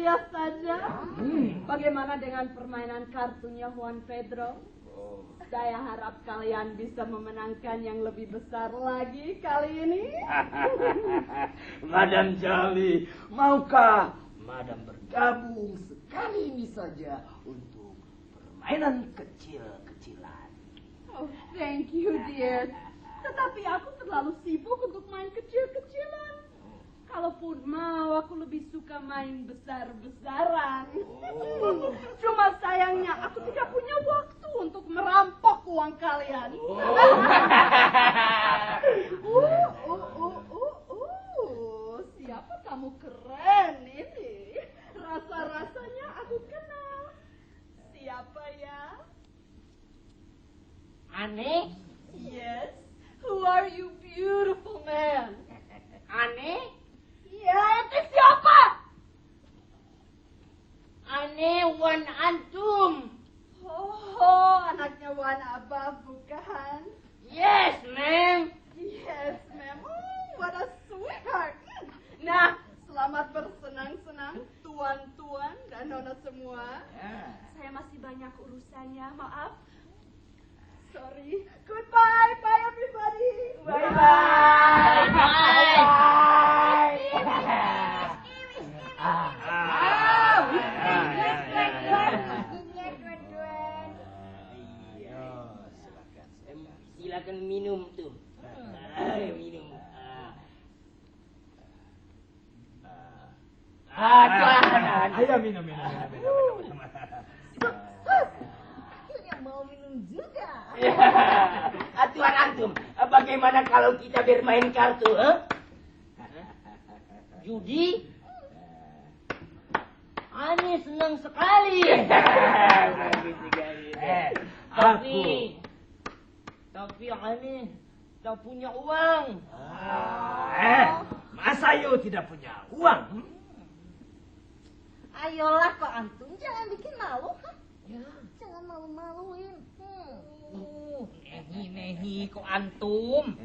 lihat saja. Bagaimana dengan permainan kartunya Juan Pedro? Saya harap kalian bisa memenangkan yang lebih besar lagi kali ini. Madam Jali, maukah Madam bergabung sekali ini saja untuk permainan kecil-kecilan? Oh, thank you, dear. Tetapi aku terlalu sibuk untuk main kecil-kecilan. Kalaupun mau, aku lebih suka main besar-besaran. Cuma sayangnya aku tidak punya waktu untuk merampok uang kalian. Siapa kamu keren ini? Rasa-rasanya aku kenal. Siapa ya? Aneh? Yes. Who are you, beautiful man? Aneh? Ya, itu siapa? Aneh Wan Antum. Oh, anaknya Wan Abah, bukan? Yes, ma'am. Yes, ma'am. Oh, what a sweetheart. Nah, selamat bersenang-senang, tuan-tuan dan nona semua. Saya masih banyak urusannya, maaf. Sorry. Goodbye, bye everybody. Bye-bye. Silakan minum tuh. Ayo minum. Ayo minum. Akhirnya mau minum juga. Tuan Antum, bagaimana kalau kita bermain kartu? Judi? Aneh senang sekali. Tapi aneh tak punya uang. Masa you tidak punya uang? Ayolah kok Antum, jangan bikin malu. Jangan malu-maluin. Nehi kok Antum.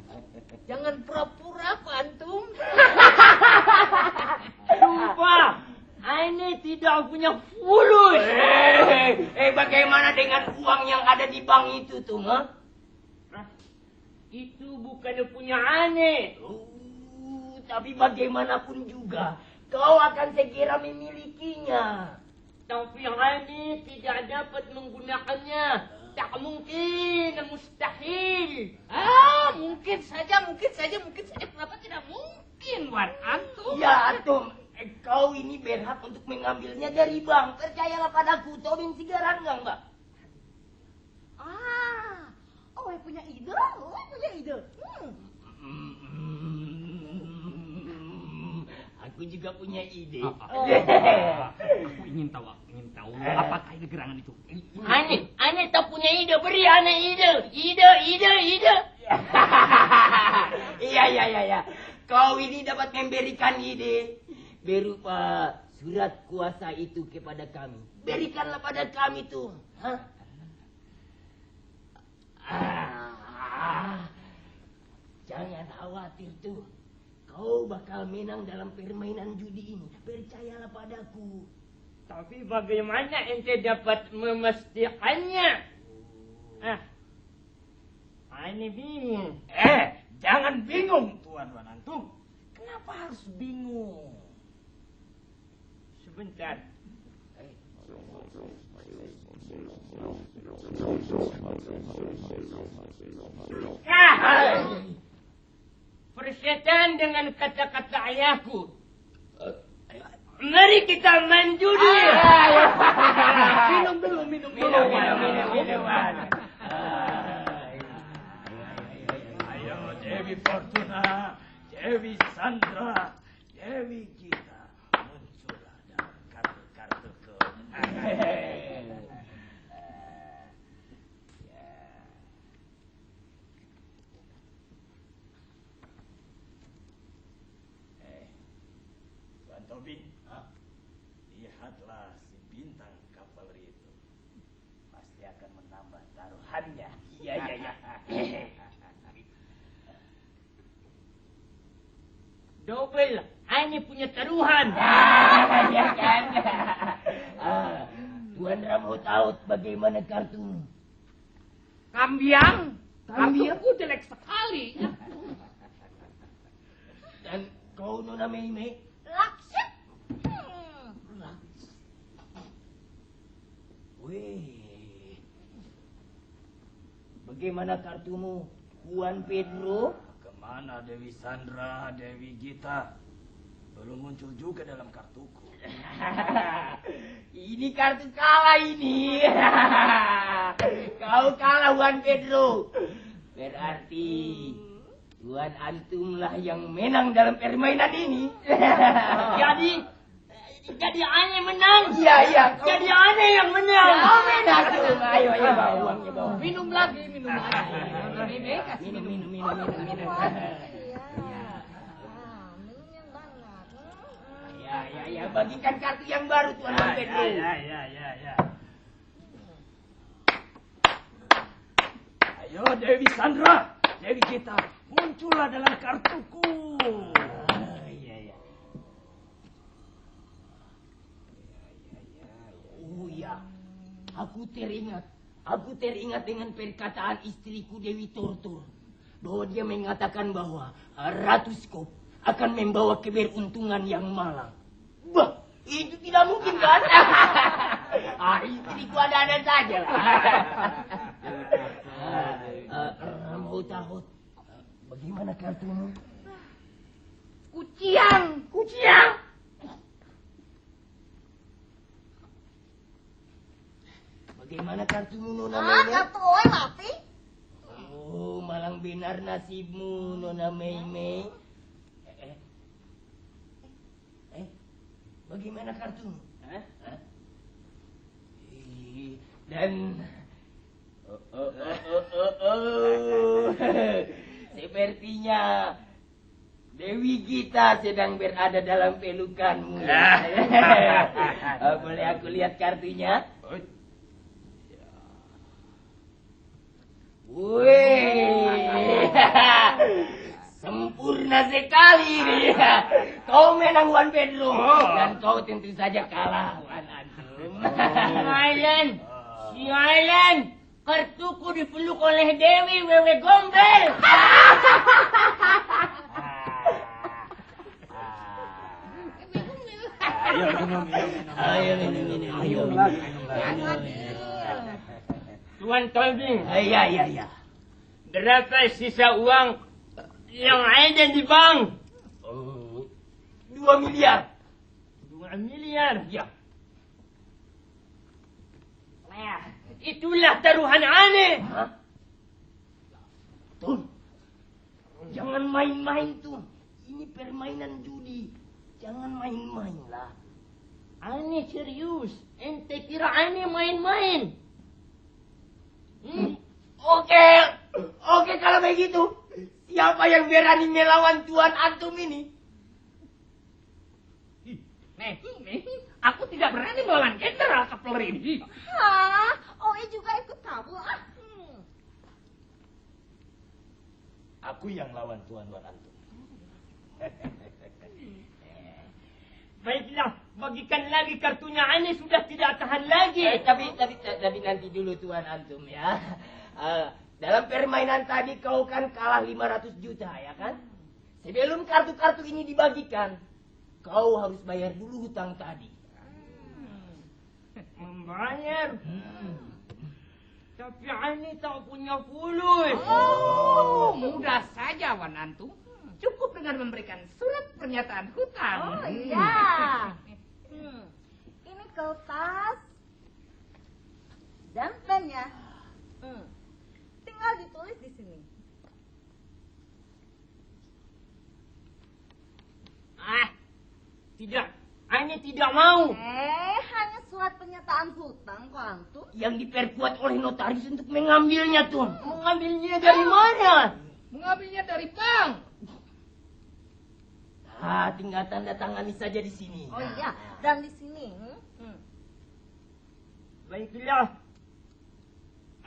Jangan pura-pura kok Antum. Sumpah, aneh tidak punya fulus. Bagaimana dengan uang yang ada di bank itu tuh, ha? Itu bukan punya aneh. Tapi bagaimanapun juga, kau akan segera memilikinya. Tapi aneh tidak dapat menggunakannya. Tak mungkin, mustahil. Mungkin saja. Kenapa tidak mungkin, Wan Antum? Ya, Antum. Kau ini berhak untuk mengambilnya dari bank. Percayalah padaku, Tobin Sigaranggang, Mbak. Oh, punya ide? Aku juga punya ide. Aku ingin tahu apakah ide gerangan itu? Aneh tak punya ide, beri aneh ide. Ide. Iya. Kau ini dapat memberikan ide berupa surat kuasa itu kepada kami. Berikanlah pada kami tuh. Jangan khawatir tuh. Kau bakal menang dalam permainan judi ini. Percayalah padaku. Tapi bagaimana ente dapat memastikannya? Ini bingung. Jangan bingung, Tuan Wan Antum. Kenapa harus bingung? Sebentar. Persetan dengan kata-kata ayahku. Mari kita main judi. Minum dulu. Ayo, Dewi Fortuna, Dewi Sandra, Dewi Gita, muncullah dalam kartu-kartuku. Tuan Tobing, lihatlah si bintang kavaleri itu. Pasti akan menambah taruhannya. Iya. Double Ane punya taruhan. Ya kan? Tuan Ramo tahu bagaimana kartu. Kambiang. Kartuku jelek sekali. Dan kau Nona Mei. Laksit. Wih. Bagaimana kartumu, Juan Pedro? Kemana Dewi Sandra, Dewi Gita? Belum muncul juga dalam kartuku. Ini kartu kalah ini. Kau kalah Juan Pedro. Berarti Tuan Antumlah yang menang dalam permainan ini. Jadi Ane menang. Iya. Jadi Ane yang menang. Kau menang tuh. Ayo bawa uangnya bawa. Minum lagi. Minum. Iya. Minum yang banyak. Ya, bagikan kartu yang baru Tuan Juan Pedro. Ya. Ayo Dewi Sandra, Dewi Gita, muncullah dalam kartuku. Iya. Oh ya, aku teringat dengan perkataan istriku Dewi Tortor bahwa dia mengatakan bahwa Ratu Skop akan membawa keberuntungan yang malang. Bah, itu tidak mungkin kan? Istriku ada-ada saja lah. Mau tahu bagaimana kartumu? Kuciang. Bagaimana kartumu Nona Ah, Mei? kartu oe mati. Oh, malang benar nasibmu Nona Mei. Bagaimana kartumu? Dan sepertinya Dewi Gita sedang berada dalam pelukanmu. Boleh aku lihat kartunya? Wih, sempurna sekali dia. Kau menang Juan Pedro dan kau tentu saja kalah Juan Antum. Sialan, kartuku dipeluk oleh Dewi Wewe Gombel. Ayo minum. Tuan Tobing, Iya. berapa sisa uang yang ada di bank? 2 miliar. 2 miliar. Ya. Nah, itulah taruhan Ane. Hah? Tun, jangan main-main Tun. Ini permainan judi. Jangan main-main lah. Ane serius. Ente kira Ane main-main? Oke kalau begitu. Siapa yang berani melawan Tuan Antum ini? Nih, aku tidak berani melawan Jenderal Kapolri ini. Hah, oe juga ikut kamu ah. Aku yang lawan Tuan Antum. Baiklah, bagikan lagi kartunya Ane sudah tidak tahan lagi. Tapi nanti dulu Tuan Antum ya. Dalam permainan tadi kau kan kalah 500 juta ya kan? Sebelum kartu-kartu ini dibagikan, kau harus bayar dulu hutang tadi. Membayar? Tapi Ane tak punya fulus. Oh, mudah saja Wan Antum. Cukup dengan memberikan surat pernyataan hutang. Oh iya. Ini kertas dan pennya. Tinggal ditulis di sini. Tidak. Ane tidak mau. Hanya surat pernyataan hutang kok Antum. Yang diperkuat oleh notaris untuk mengambilnya Tuan. Mengambilnya dari mana? Mengambilnya dari bank. Tinggal tanda tangani saja di sini. Oh iya, dan di sini. Baiklah.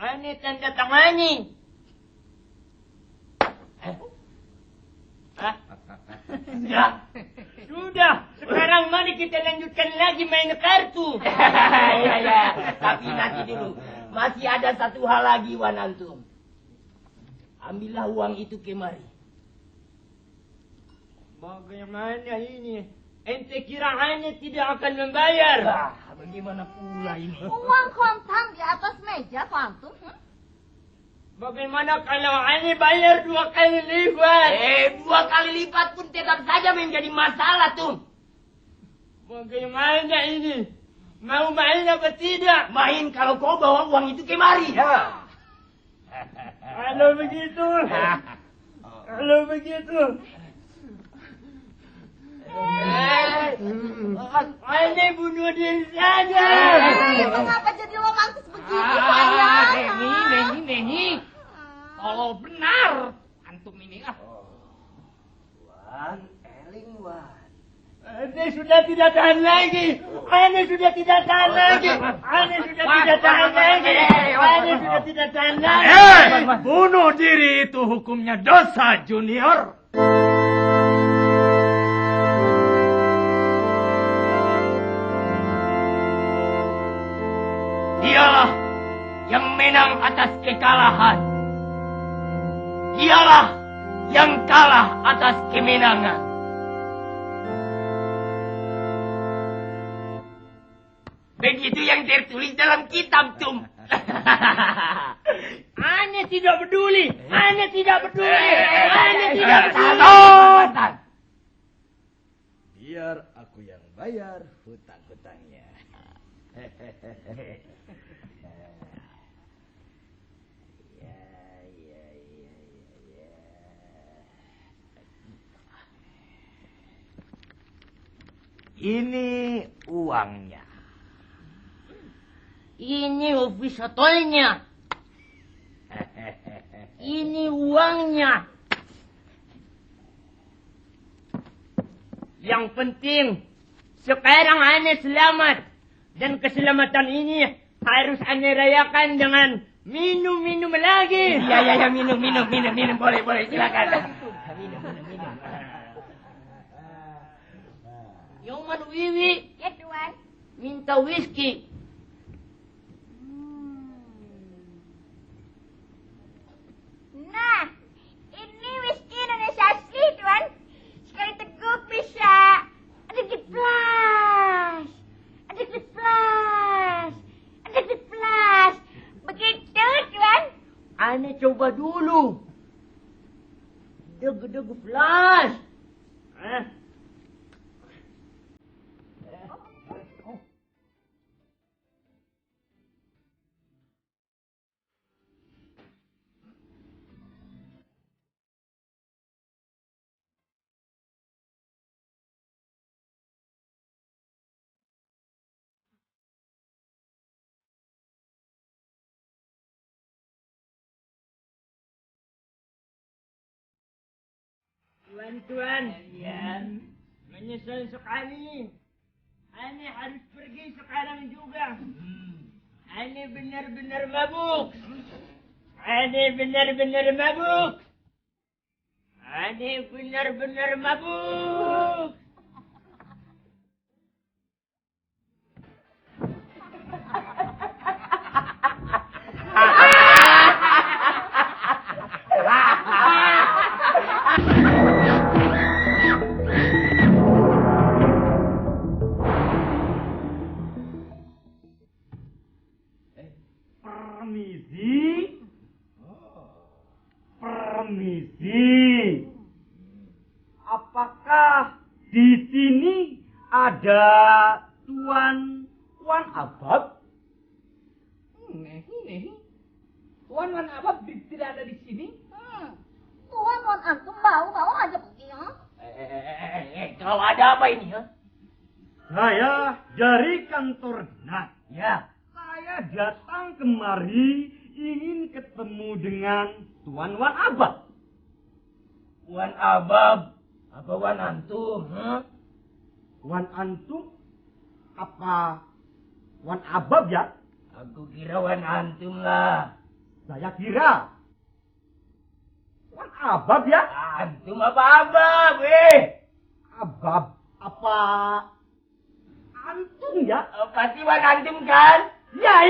Ane tanda tangani. Hah? Sudah. Sekarang mari kita lanjutkan lagi main kartu. Ya. Tapi nanti dulu. Masih ada satu hal lagi, Wan Antum. Ambillah uang itu kemari. Bagaimana ini? Ente kira Ane tidak akan membayar? Bagaimana pula ini? Uang kontan di atas meja, Pak Antum. Bagaimana kalau Ane bayar 2 kali lipat? 2 kali lipat pun tetap saja menjadi masalah, tuh. Bagaimana ini? Mau main apa tidak? Main kalau kau bawa uang itu kemari. Ya. Kalau begitu. Kalau begitu. Ane bunuh diri saja. Mengapa jadi romantis begitu, saya? Neni. Kalau benar antum ini Wan, eling Wan. Ane sudah tidak tahan lagi. Ane sudah tidak tahan lagi. Ane sudah tidak tahan lagi. Ane sudah tidak tahan lagi. Bunuh diri itu hukumnya dosa, Junior. Dialah yang menang atas kekalahan. Dialah yang kalah atas kemenangan. Begitu yang tertulis dalam kitab, Tum. Ane tidak peduli. Ane tidak peduli. Ane tidak peduli. Tahan. Biar aku yang bayar hutang-hutangnya. Ini uangnya. Ini ofisialnya. Ini uangnya. Yang penting, sekarang Ane selamat. Dan keselamatan ini harus Ane rayakan dengan minum-minum lagi. Ya, minum. Boleh, silakan. Minum. Yoman Wiwi, Ya, Tuan. minta whisky. Nah, ini whisky Indonesia asli, Tuan. Sekali teguk bisa adikit plus. Begitu, Tuan. Ane coba dulu. Degu flash. Tuan, menyesal sekali. Ane harus pergi sekarang juga. Ane benar-benar mabuk. Ane benar-benar mabuk. Permisi. Apakah di sini ada Tuan Abab? Tuan Abab tidak ada di sini. Tuan Antum mau aja pergi, ha? Kalau ada apa ini, ha? Saya dari kantor NAT. Ya. Saya datang kemari ingin ketemu dengan Tuan Abab. Wan Abab, apa Wan Antum? Wan Antum? Apa Wan Abab ya? Aku kira Wan Antum lah. Saya kira Wan Abab ya? Antum apa-apa, weh? Abab apa? Antum ya? Pasti Wan Antum kan? Ya.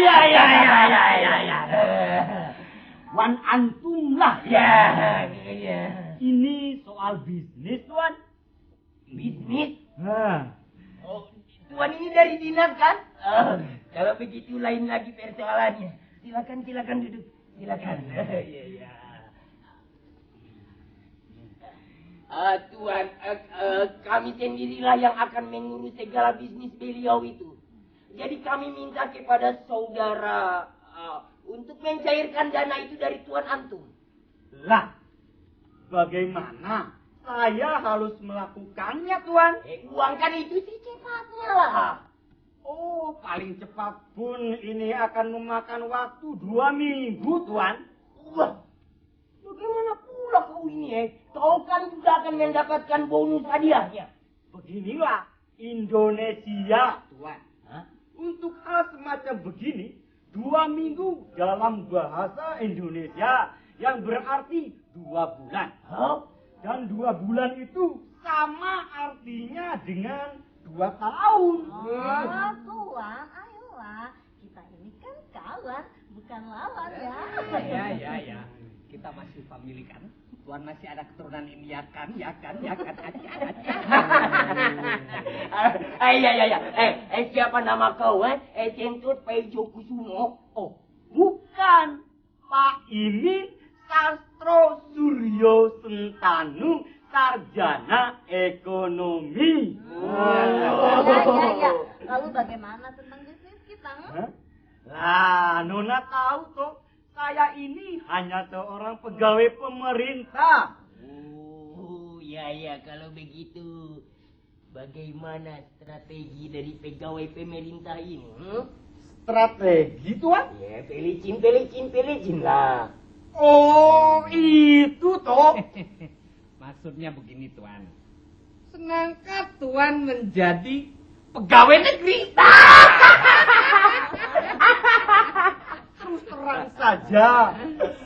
Wan Antum lah. Ya. Ini soal bisnis, Tuan. Bisnis? Nah. Oh, Tuan ini dari dinas kan? Kalau begitu lain lagi persoalannya. Silakan duduk. Silakan. Iya. Tuan, kami sendirilah yang akan mengurus segala bisnis beliau itu. Jadi kami minta kepada saudara untuk mencairkan dana itu dari Tuan Antum. Lah, bagaimana saya harus melakukannya, Tuan? Uang kan itu secepatnya lah. Oh, paling cepat pun ini akan memakan waktu 2 minggu, Tuan. Wah, bagaimana pula kau ini, Kau kan juga akan mendapatkan bonus hadiahnya. Beginilah Indonesia, Tuan. Hah? Untuk hal semacam begini, 2 minggu dalam bahasa Indonesia yang berarti 2 bulan. Hah? Dan 2 bulan itu sama artinya dengan 2 tahun. Oh, Tuan, ayolah. Kita ini kan kawan, bukan lawan ya. Ya. Kita masih family kan? Tuan masih ada keturunan India kan? Ya kan? Iya. Siapa nama kau, Centut Paijo Kusumo? Oh, bukan. Pak Imin Sastro Suryo Sentanu, Sarjana Ekonomi. Ya. Lalu bagaimana tentang bisnis kita? Hah? Lah, Nona tahu toh, saya ini hanya seorang pegawai pemerintah. Oh, ya, kalau begitu. Bagaimana strategi dari pegawai pemerintah ini? Strategi, Tuan? Ya, pelicin lah. Oh, itu toh. Maksudnya begini, Tuan. Senangkah Tuan menjadi pegawai negeri? Terus terang saja,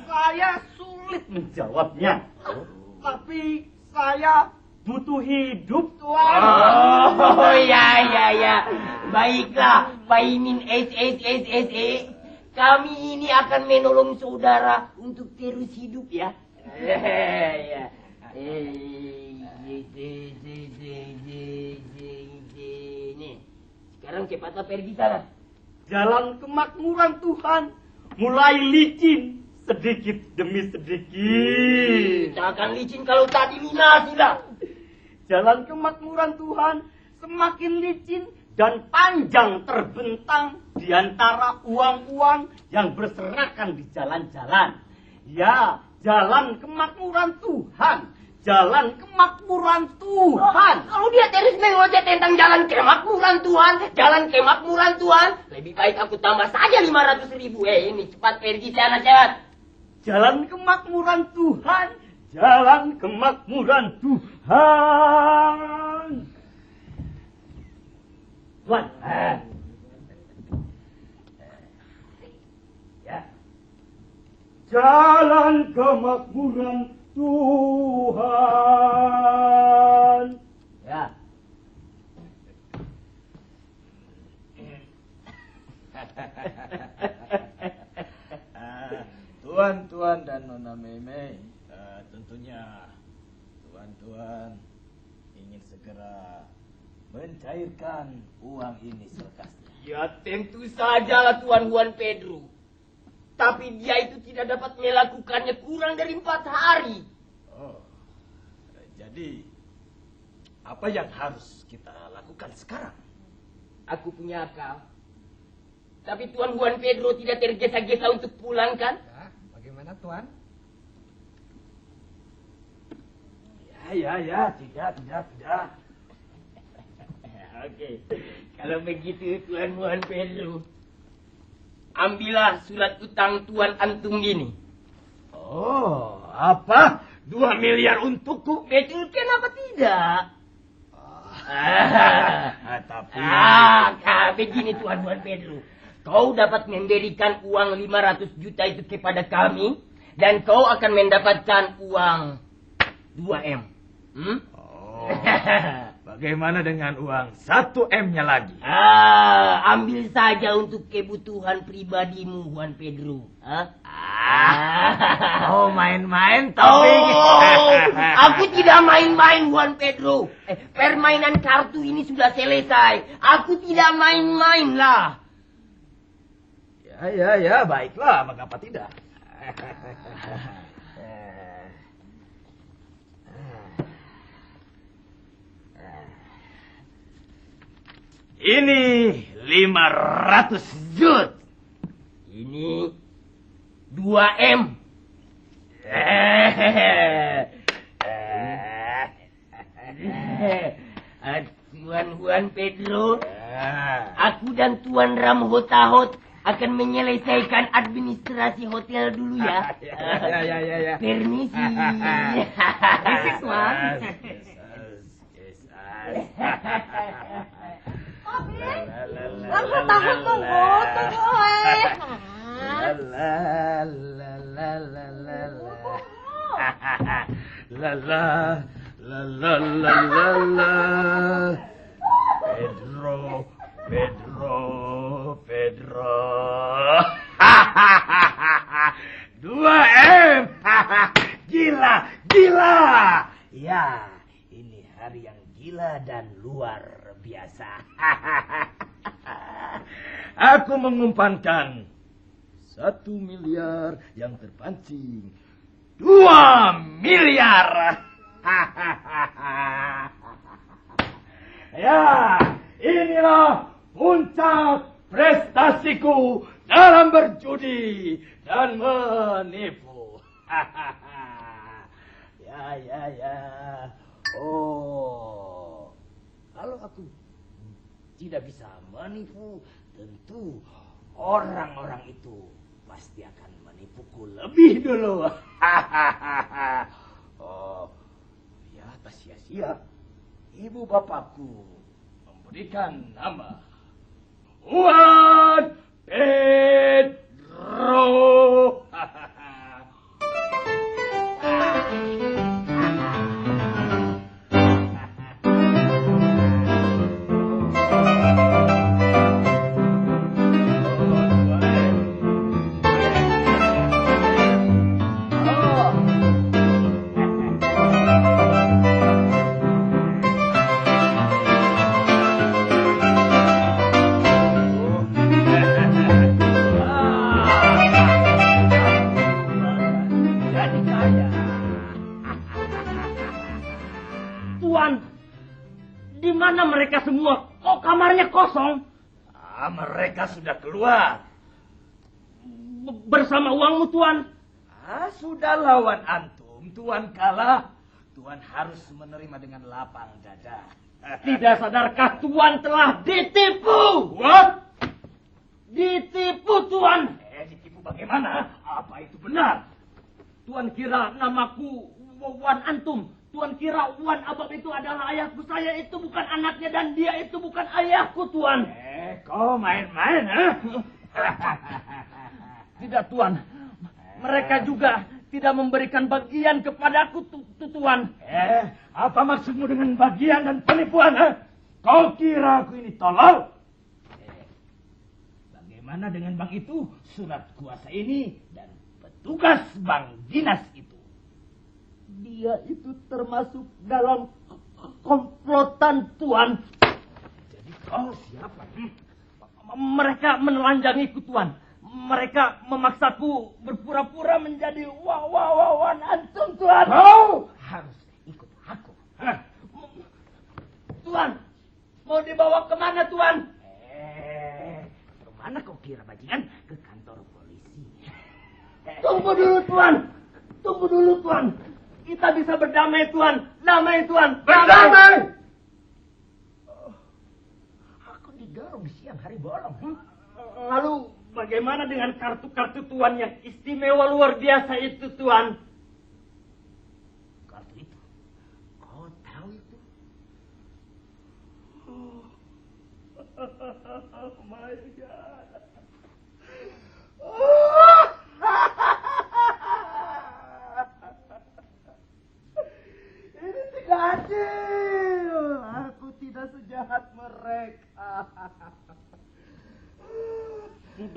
saya sulit menjawabnya. Tapi saya butuh hidup, Tuan. Oh, ya. Baiklah, Pak Imin SSSSE. Kami ini akan menolong saudara untuk terus hidup ya. Ya. Nih, sekarang cepatlah pergi sana. Jalan kemakmuran Tuhan mulai licin sedikit demi sedikit. Tak akan licin kalau tak dilunasi lah. Jalan kemakmuran Tuhan semakin licin dan panjang terbentang di antara uang-uang yang berserakan di jalan-jalan. Ya, jalan kemakmuran Tuhan. Jalan kemakmuran Tuhan. Kalau dia terus mengoceh tentang jalan kemakmuran Tuhan, lebih baik aku tambah saja 500.000. Ini cepat pergi sana, cepat. Jalan kemakmuran Tuhan. Jalan kemakmuran Tuhan. Tuan. Ya. Jalan kemakmuran Tuhan. Ya. Tuan-tuan dan Nona Meme, tentunya tuan-tuan ingin segera mencairkan uang ini selekasnya. Ya tentu sajalah Tuan Juan Pedro. Tapi dia itu tidak dapat melakukannya kurang dari 4 hari. Oh, jadi apa yang harus kita lakukan sekarang? Aku punya akal. Tapi Tuan Juan Pedro tidak tergesa-gesa untuk pulang kan? Ya, bagaimana Tuan? Ya, tidak. Oke, kalau begitu Tuan Juan Pedro, ambillah surat utang Tuan Antum ini. Oh, apa? 2 miliar untukku? Betul, kenapa tidak? Tapi Begini Tuan Pedro. Kau dapat memberikan uang 500 juta itu kepada kami. Dan kau akan mendapatkan uang 2M. Oh, bagaimana dengan uang 1M-nya lagi? Ambil saja untuk kebutuhan pribadimu, Juan Pedro. Oh, main-main tapi... Aku tidak main-main, Juan Pedro. Permainan kartu ini sudah selesai. Aku tidak main-main lah. Ya, baiklah, mengapa tidak? Ini 500 jut. Ini 2M. Tuan Juan Pedro, aku dan Tuan Ram Hotahot akan menyelesaikan administrasi hotel dulu ya. Ya. Permisi. Permisi, Tuan. Langsung tahan tunggu. Pedro. 2M. Gila. Ya, ini hari yang gila dan luar biasa. Aku mengumpankan 1 miliar yang terpancing. 2 miliar. Ya, inilah puncak prestasiku dalam berjudi dan menipu. Ya. Oh, kalau aku tidak bisa menipu, tentu orang-orang itu pasti akan menipuku lebih dulu. Oh, ya, tak sia-sia. Ibu bapakku memberikan nama Juan Pedro. Tuan, di mana mereka semua? Kok kamarnya kosong? Mereka sudah keluar. Bersama uangmu, Tuan? Sudah lawan antum. Tuan kalah. Tuan harus menerima dengan lapang dada. Tidak sadarkah Tuan telah ditipu? What? Ditipu, Tuan. Ditipu bagaimana? Apa itu benar? Tuan kira namaku Wan Antum. Tuan kira Wan Abab itu adalah ayahku. Saya itu bukan anaknya dan dia itu bukan ayahku, Tuan. Kau main-main, Tidak, Tuan. Mereka juga tidak memberikan bagian kepadaku, Tuan. Apa maksudmu dengan bagian dan penipuan, Kau kira aku ini tolol? Bagaimana dengan bank itu, surat kuasa ini, dan petugas bank dinas itu? Dia itu termasuk dalam komplotan, Tuan. Jadi kau siapa? Mereka menelanjangiku, Tuan. Mereka memaksaku berpura-pura menjadi Wan Antum, Tuan. Kau harus ikut aku. Tuan, mau dibawa kemana, Tuan? Kemana kau kira, bajingan? Ke kantor polisi. Tunggu dulu, Tuan. Tunggu dulu, Tuan. Kita bisa berdamai, Tuan. Damai, Tuan. Berdamai! Aku digarung siang hari bolong. Lalu bagaimana dengan kartu-kartu Tuan yang istimewa luar biasa itu, Tuan? Kartu itu? Kau tahu itu? Oh my God.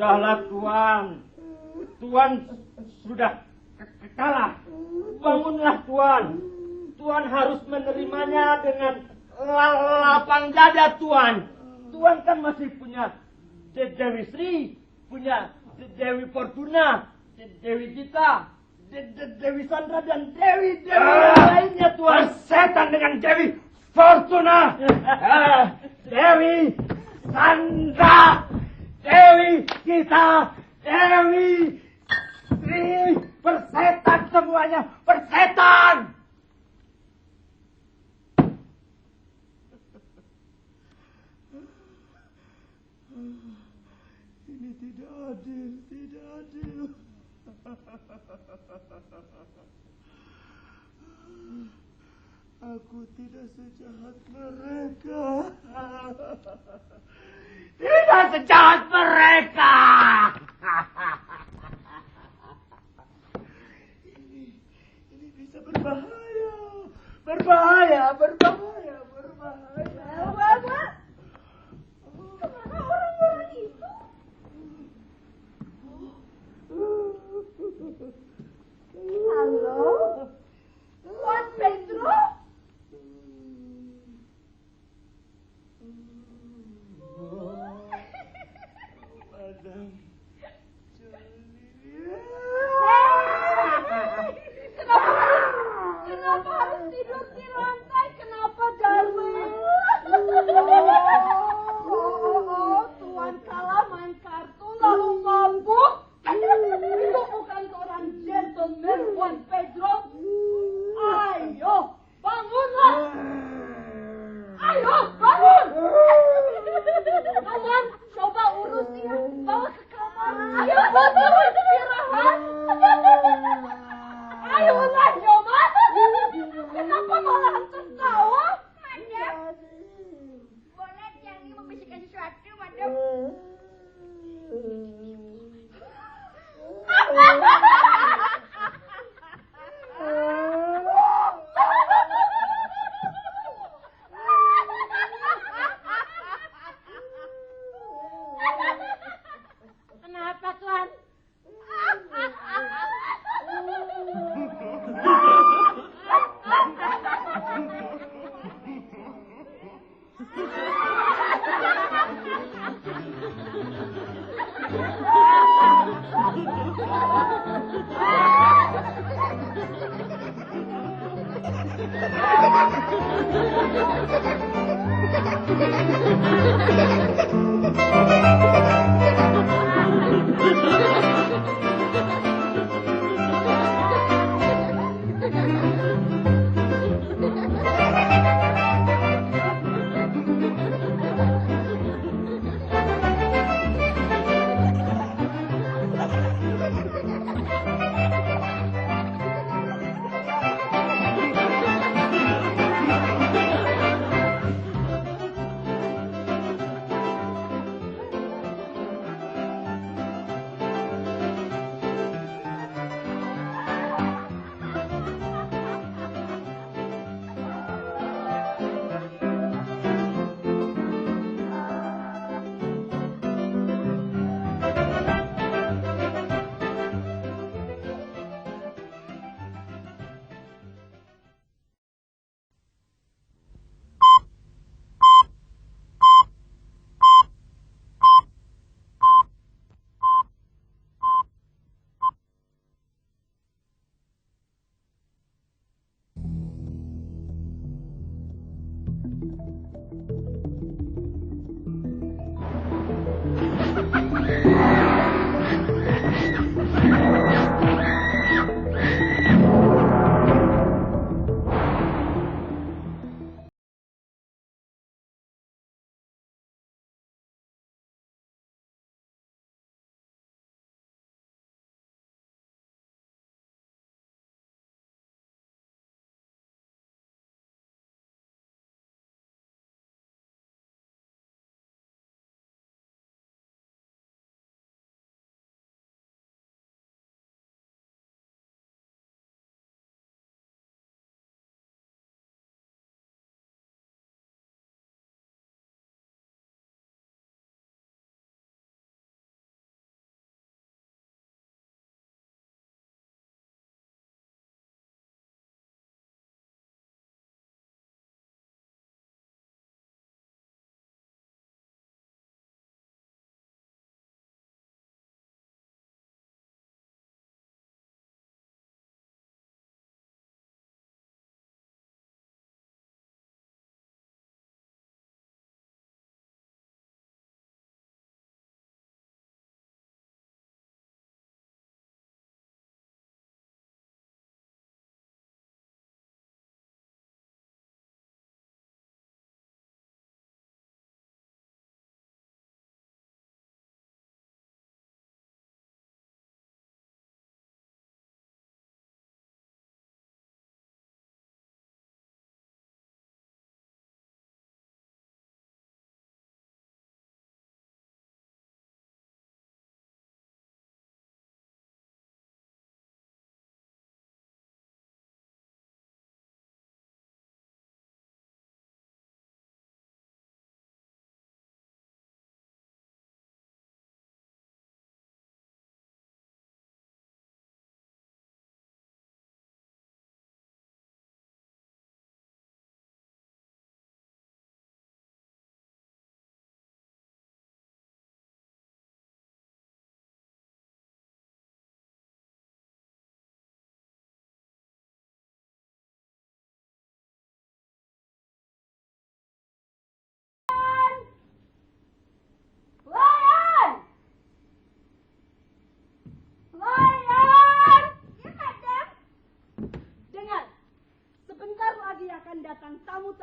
Sudahlah Tuan. Tuan sudah kalah. Bangunlah Tuan. Tuan harus menerimanya dengan lapang dada Tuan. Tuan kan masih punya Dewi Sri, punya Dewi Fortuna, Dewi Gita, Dewi Sandra dan Dewi lainnya Tuan. Setan dengan Dewi Fortuna. Dewi Sandra, Dewi Gita, Dewi Sri, persetan semuanya, persetan. Ini tidak adil, tidak adil. Aku tidak sejahat mereka. Tidak sejahat mereka. Ini bisa berbahaya. Berbahaya, berbahaya, berbahaya. Kemana orang-orang itu? Halo? Tuan Pedro? Madam Kenapa harus tidur di lantai? Kenapa, Darwin? Tuan kalah main kartu lalu mabuk. Itu bukan seorang gentleman, Tuan Pedro. Ayo, bangunlah. Ayo, bangun. Aman, coba urus dia. Bawa ke kamar. Ayo, istirahat. Ayolah, Yoma. Kenapa malah tertawa? Madam, boleh Tiang ini membisikkan sesuatu, Madam? Kenapa, Tuan?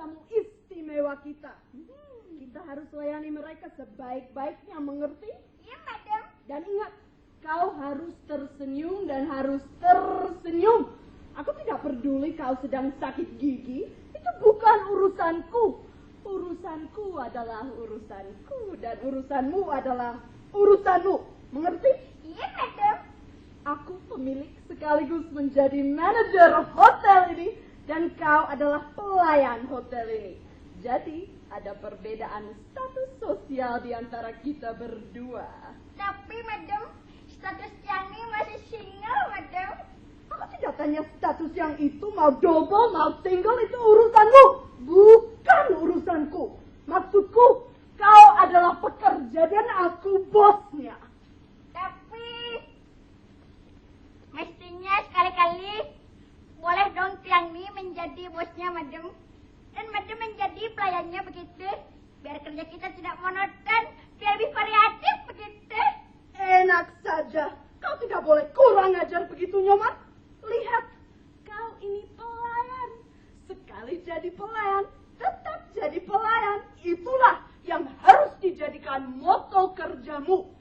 tamu istimewa kita. Kita harus layani mereka sebaik-baiknya, mengerti? Iya, madam. Dan ingat, kau harus tersenyum dan harus tersenyum. Aku tidak peduli kau sedang sakit gigi, itu bukan urusanku. Urusanku adalah urusanku dan urusanmu adalah urusanmu. Mengerti? Iya, madam. Aku pemilik sekaligus menjadi manajer hotel ini dan kau adalah pelayan hotel ini. Jadi ada perbedaan status sosial di antara kita berdua. Tapi, madam, status Tiani masih single, madam. Aku tidak tanya status yang itu, mau double, mau single, itu urusanmu. Bukan urusanku. Maksudku, kau adalah pekerja dan aku bosnya. Tapi mestinya sekali-kali boleh dong Tiani menjadi bosnya, madam. Dan madam menjadi pelayannya begitu. Biar kerja kita tidak monoton, biar lebih variatif begitu. Enak saja. Kau tidak boleh kurang ajar begitu, Nyoman. Lihat, kau ini pelayan. Sekali jadi pelayan, tetap jadi pelayan. Itulah yang harus dijadikan moto kerjamu.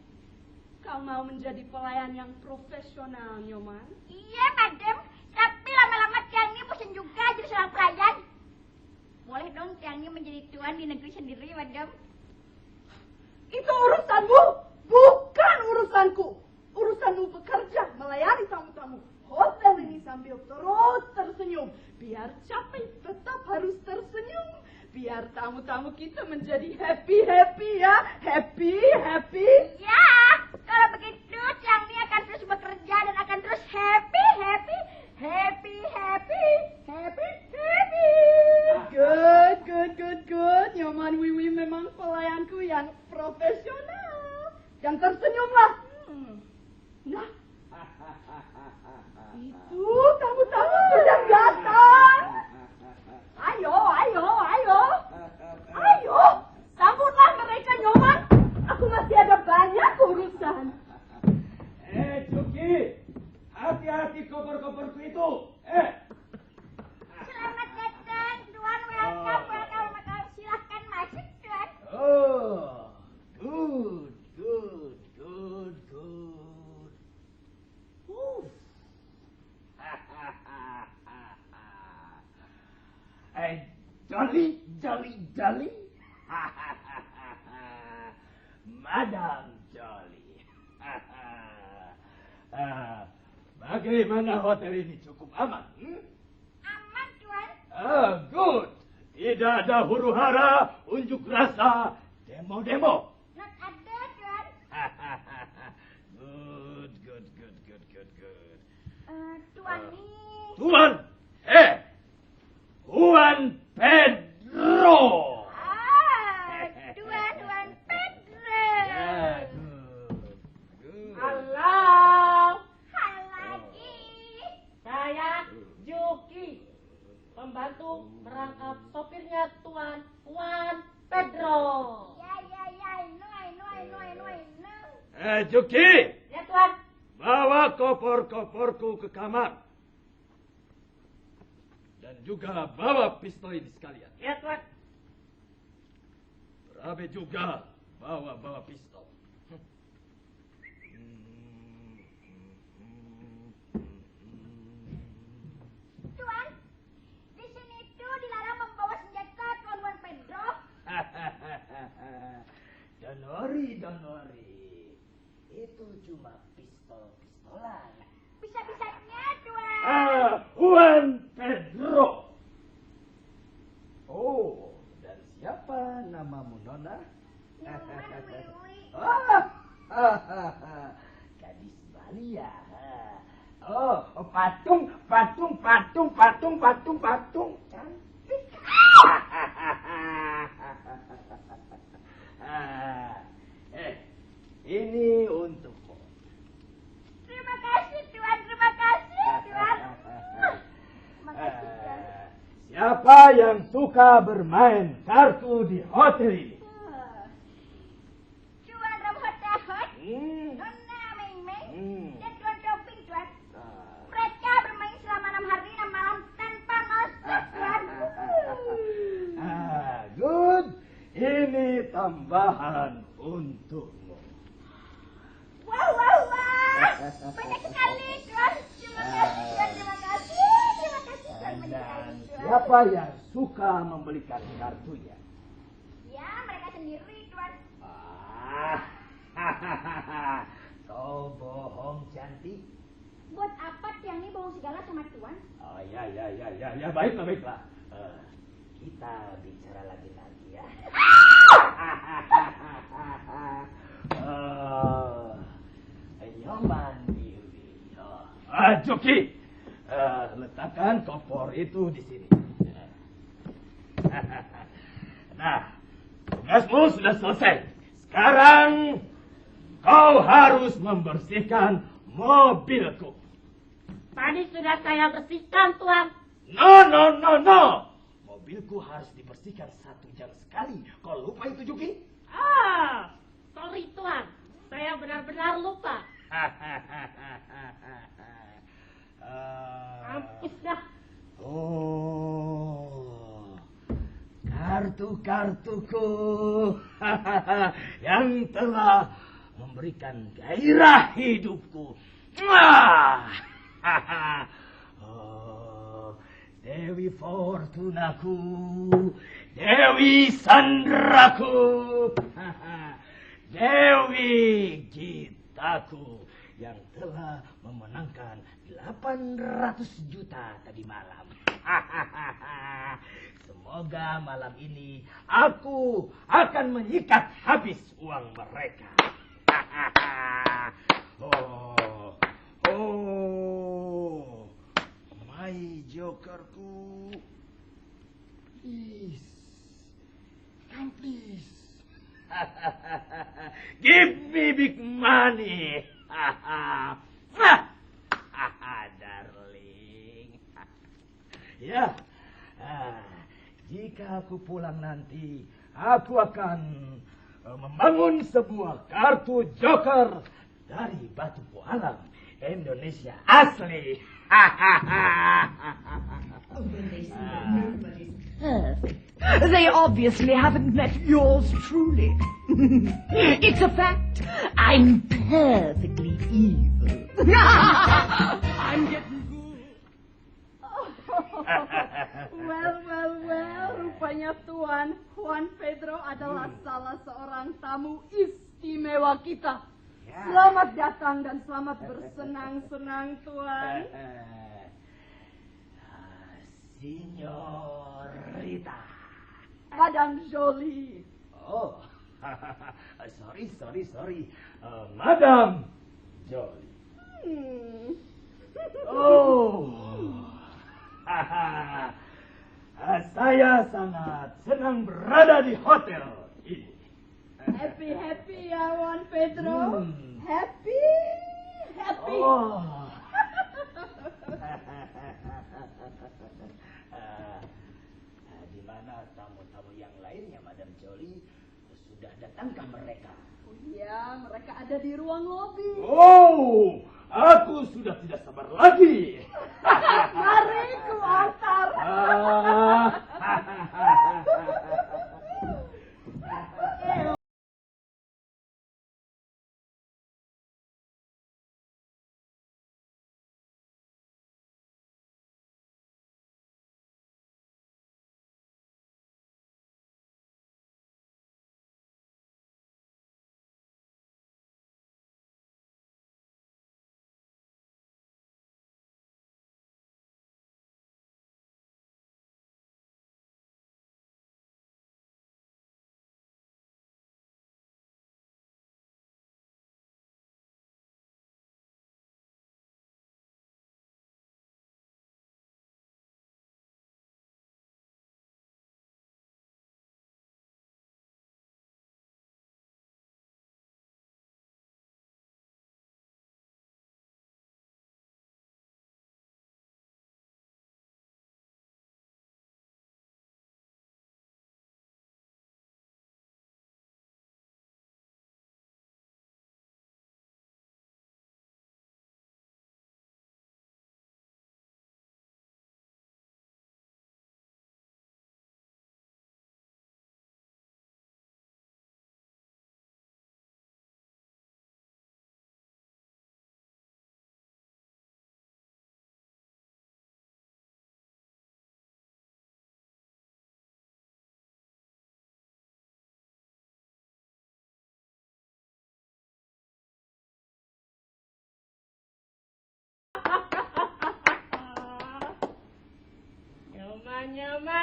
Kau mau menjadi pelayan yang profesional, Nyoman? Iya, madam. Tapi lama-lama Tiani bosan juga jadi seorang pelayan. Boleh dong Tiani menjadi tuan di negeri sendiri, madam. Itu urusanmu, bukan urusanku. Urusanmu bekerja, melayani tamu-tamu hotel ini sambil terus tersenyum. Biar capek, tetap harus tersenyum. Biar tamu-tamu kita menjadi happy-happy ya. Happy-happy. Ya, kalau begitu Tiani akan terus bekerja dan akan terus happy-happy. Happy-happy. Happy-happy. Good. Nyoman Wiwi memang pelayanku yang profesional. Yang tersenyumlah. Nah, itu tamu-tamu sudah datang. Ayo. Sambutlah mereka, Nyoman. Aku masih ada banyak urusan. Juki, hati-hati koper-koperku itu. Selamat datang, Tuan. Welcome. Silahkan masuk, Tuan. Oh, good. Jolly. Madam Jolly. Bagaimana hotel ini cukup aman? Aman, Tuan. Good. Tidak ada huru-hara, unjuk rasa, demo-demo. Not ada, Tuan. Good. Tuan ini. Tuan Pedro. Tuan Pedro. Halo. Halo lagi. Saya Juki, pembantu merangkap sopirnya Tuan Pedro. Ya. Juki, Ya, Tuan. bawa koper-koperku ke kamar. Dan juga bawa pistol ini sekalian. Ya, Tuan. Berabe juga bawa pistol. Tuan, di sini tuh dilarang membawa senjata, Tuan Pedro. Don't worry. Itu cuma pistol-pistolan. Bisa-bisanya, Tuan. Juan Pedro. Oh, dan siapa namamu, Nona? Nyoman Wiwi. Gadis Bali ya. Oh, patung. Cantik. Ini untukmu. Terima kasih, Tuan. Makasih, Tuan. Siapa yang suka bermain kartu di hotel ini? Tuan Ramhotahot, Nona Meng, dan Tuan Toping, Tuan. Mereka bermain selama 6 hari 6 malam tanpa ngosot, Tuan. tambahan untukmu. Wah, wah, wah. Banyak sekali, Tuan. Terima kasih, Tuan. Terima kasih. Terima kasih, Tuan. Banyak Dan sekali, Tuan. siapa yang suka membelikan kartunya? Ya, mereka sendiri, Tuan. Kau bohong cantik. Buat apa Tiang ini bohong segala sama Tuan? Oh ya, baiklah. Kita bicara lagi ya. Nyoman diri. Joki, letakkan kompor itu di sini. Nah, tugasmu sudah selesai. Sekarang kau harus membersihkan mobilku. Tadi sudah saya bersihkan, Tuan. No. Mobilku harus dibersihkan 1 jam sekali. Kau lupa itu, Juki? Sorry, Tuan. Saya benar-benar lupa. Mampus dah. Oh, kartu-kartuku yang telah memberikan gairah hidupku. Oh, Dewi Fortunaku, Dewi Sandraku, Dewi Gitaku yang telah memenangkan 800 juta tadi malam. Semoga malam ini aku akan menyikat habis uang mereka. Oh, my jokerku. Please, come please. Give me big money. Darling. Ya, jika aku pulang nanti, aku akan membangun sebuah kartu joker dari batu alam Indonesia asli. When they see that nobody's perfect, they obviously haven't met yours truly. It's a fact. I'm perfectly evil. I'm getting good. Well, rupanya Tuan Juan Pedro adalah salah seorang tamu istimewa kita. Selamat datang dan selamat bersenang-senang, Tuan. Signorita. Madame Jolie. Oh, sorry. Madame Jolie. Oh, saya sangat senang berada di hotel ini. Happy ya, Juan Pedro. Happy. Oh. Di mana tamu-tamu yang lainnya, Madam Jolie? Sudah datangkah mereka? Oh iya, mereka ada di ruang lobi. Oh, aku sudah tidak sabar lagi. Mari ku antar.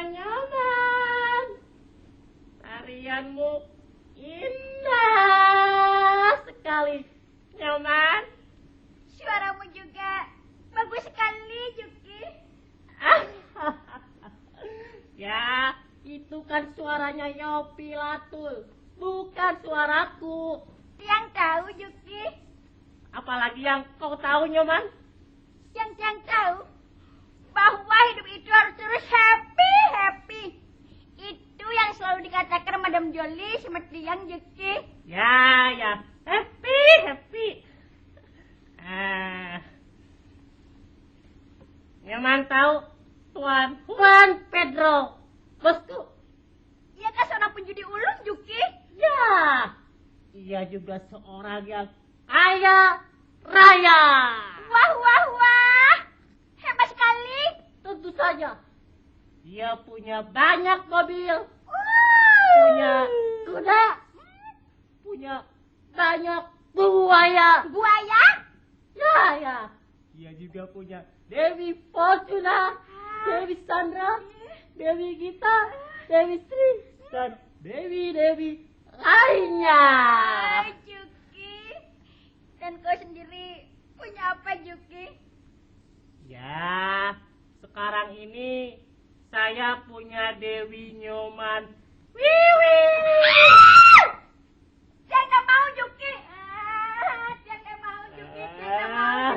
Nyoman. Tarianmu indah sekali, Nyoman. Suaramu juga bagus sekali, Juki. Ya, itu kan suaranya Yopi Latul, bukan suaraku. Yang tahu, Juki. Apalagi yang kau tahu, Nyoman? Yang tahu bahwa hidup itu harus terus happy. Itu yang selalu dikatakan Madam Jolie sama Tiang, Juki. Ya, happy. Nyoman tahu Tuan Juan Pedro, bosku. Ia kan seorang penjudi ulung, Juki. Ya, ia juga seorang yang kaya raya. Wah. Hebat sekali. Tentu saja. Dia punya banyak mobil. Punya kuda. Punya banyak buaya. Buaya? Ya. Dia juga punya Dewi Fortuna, Dewi Sandra, Dewi Gita, Dewi Sri, dan Dewi lainnya. Juki. Dan kau sendiri punya apa, Juki? Ya, sekarang ini saya punya Dewi Nyoman. Wiwi. Jangan mau, Juki. Jangan mau, Juki. Nyoman.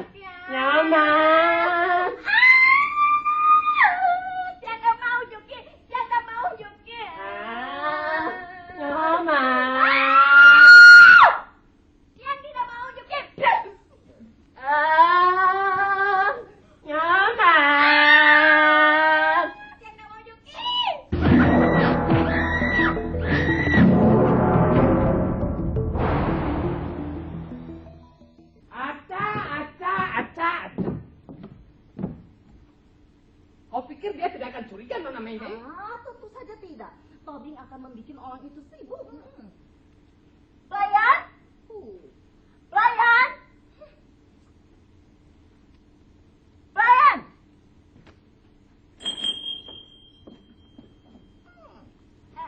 Jangan mau, Juki. Nyoman. Yang tidak mau, Juki. Nyoman. Yang tidak mau, Juki. Aca. Kau pikir dia tidak akan curiga, Nona Mei? Tentu saja tidak. Tobing akan membuat orang itu sibuk. Pelayan? Pelayan?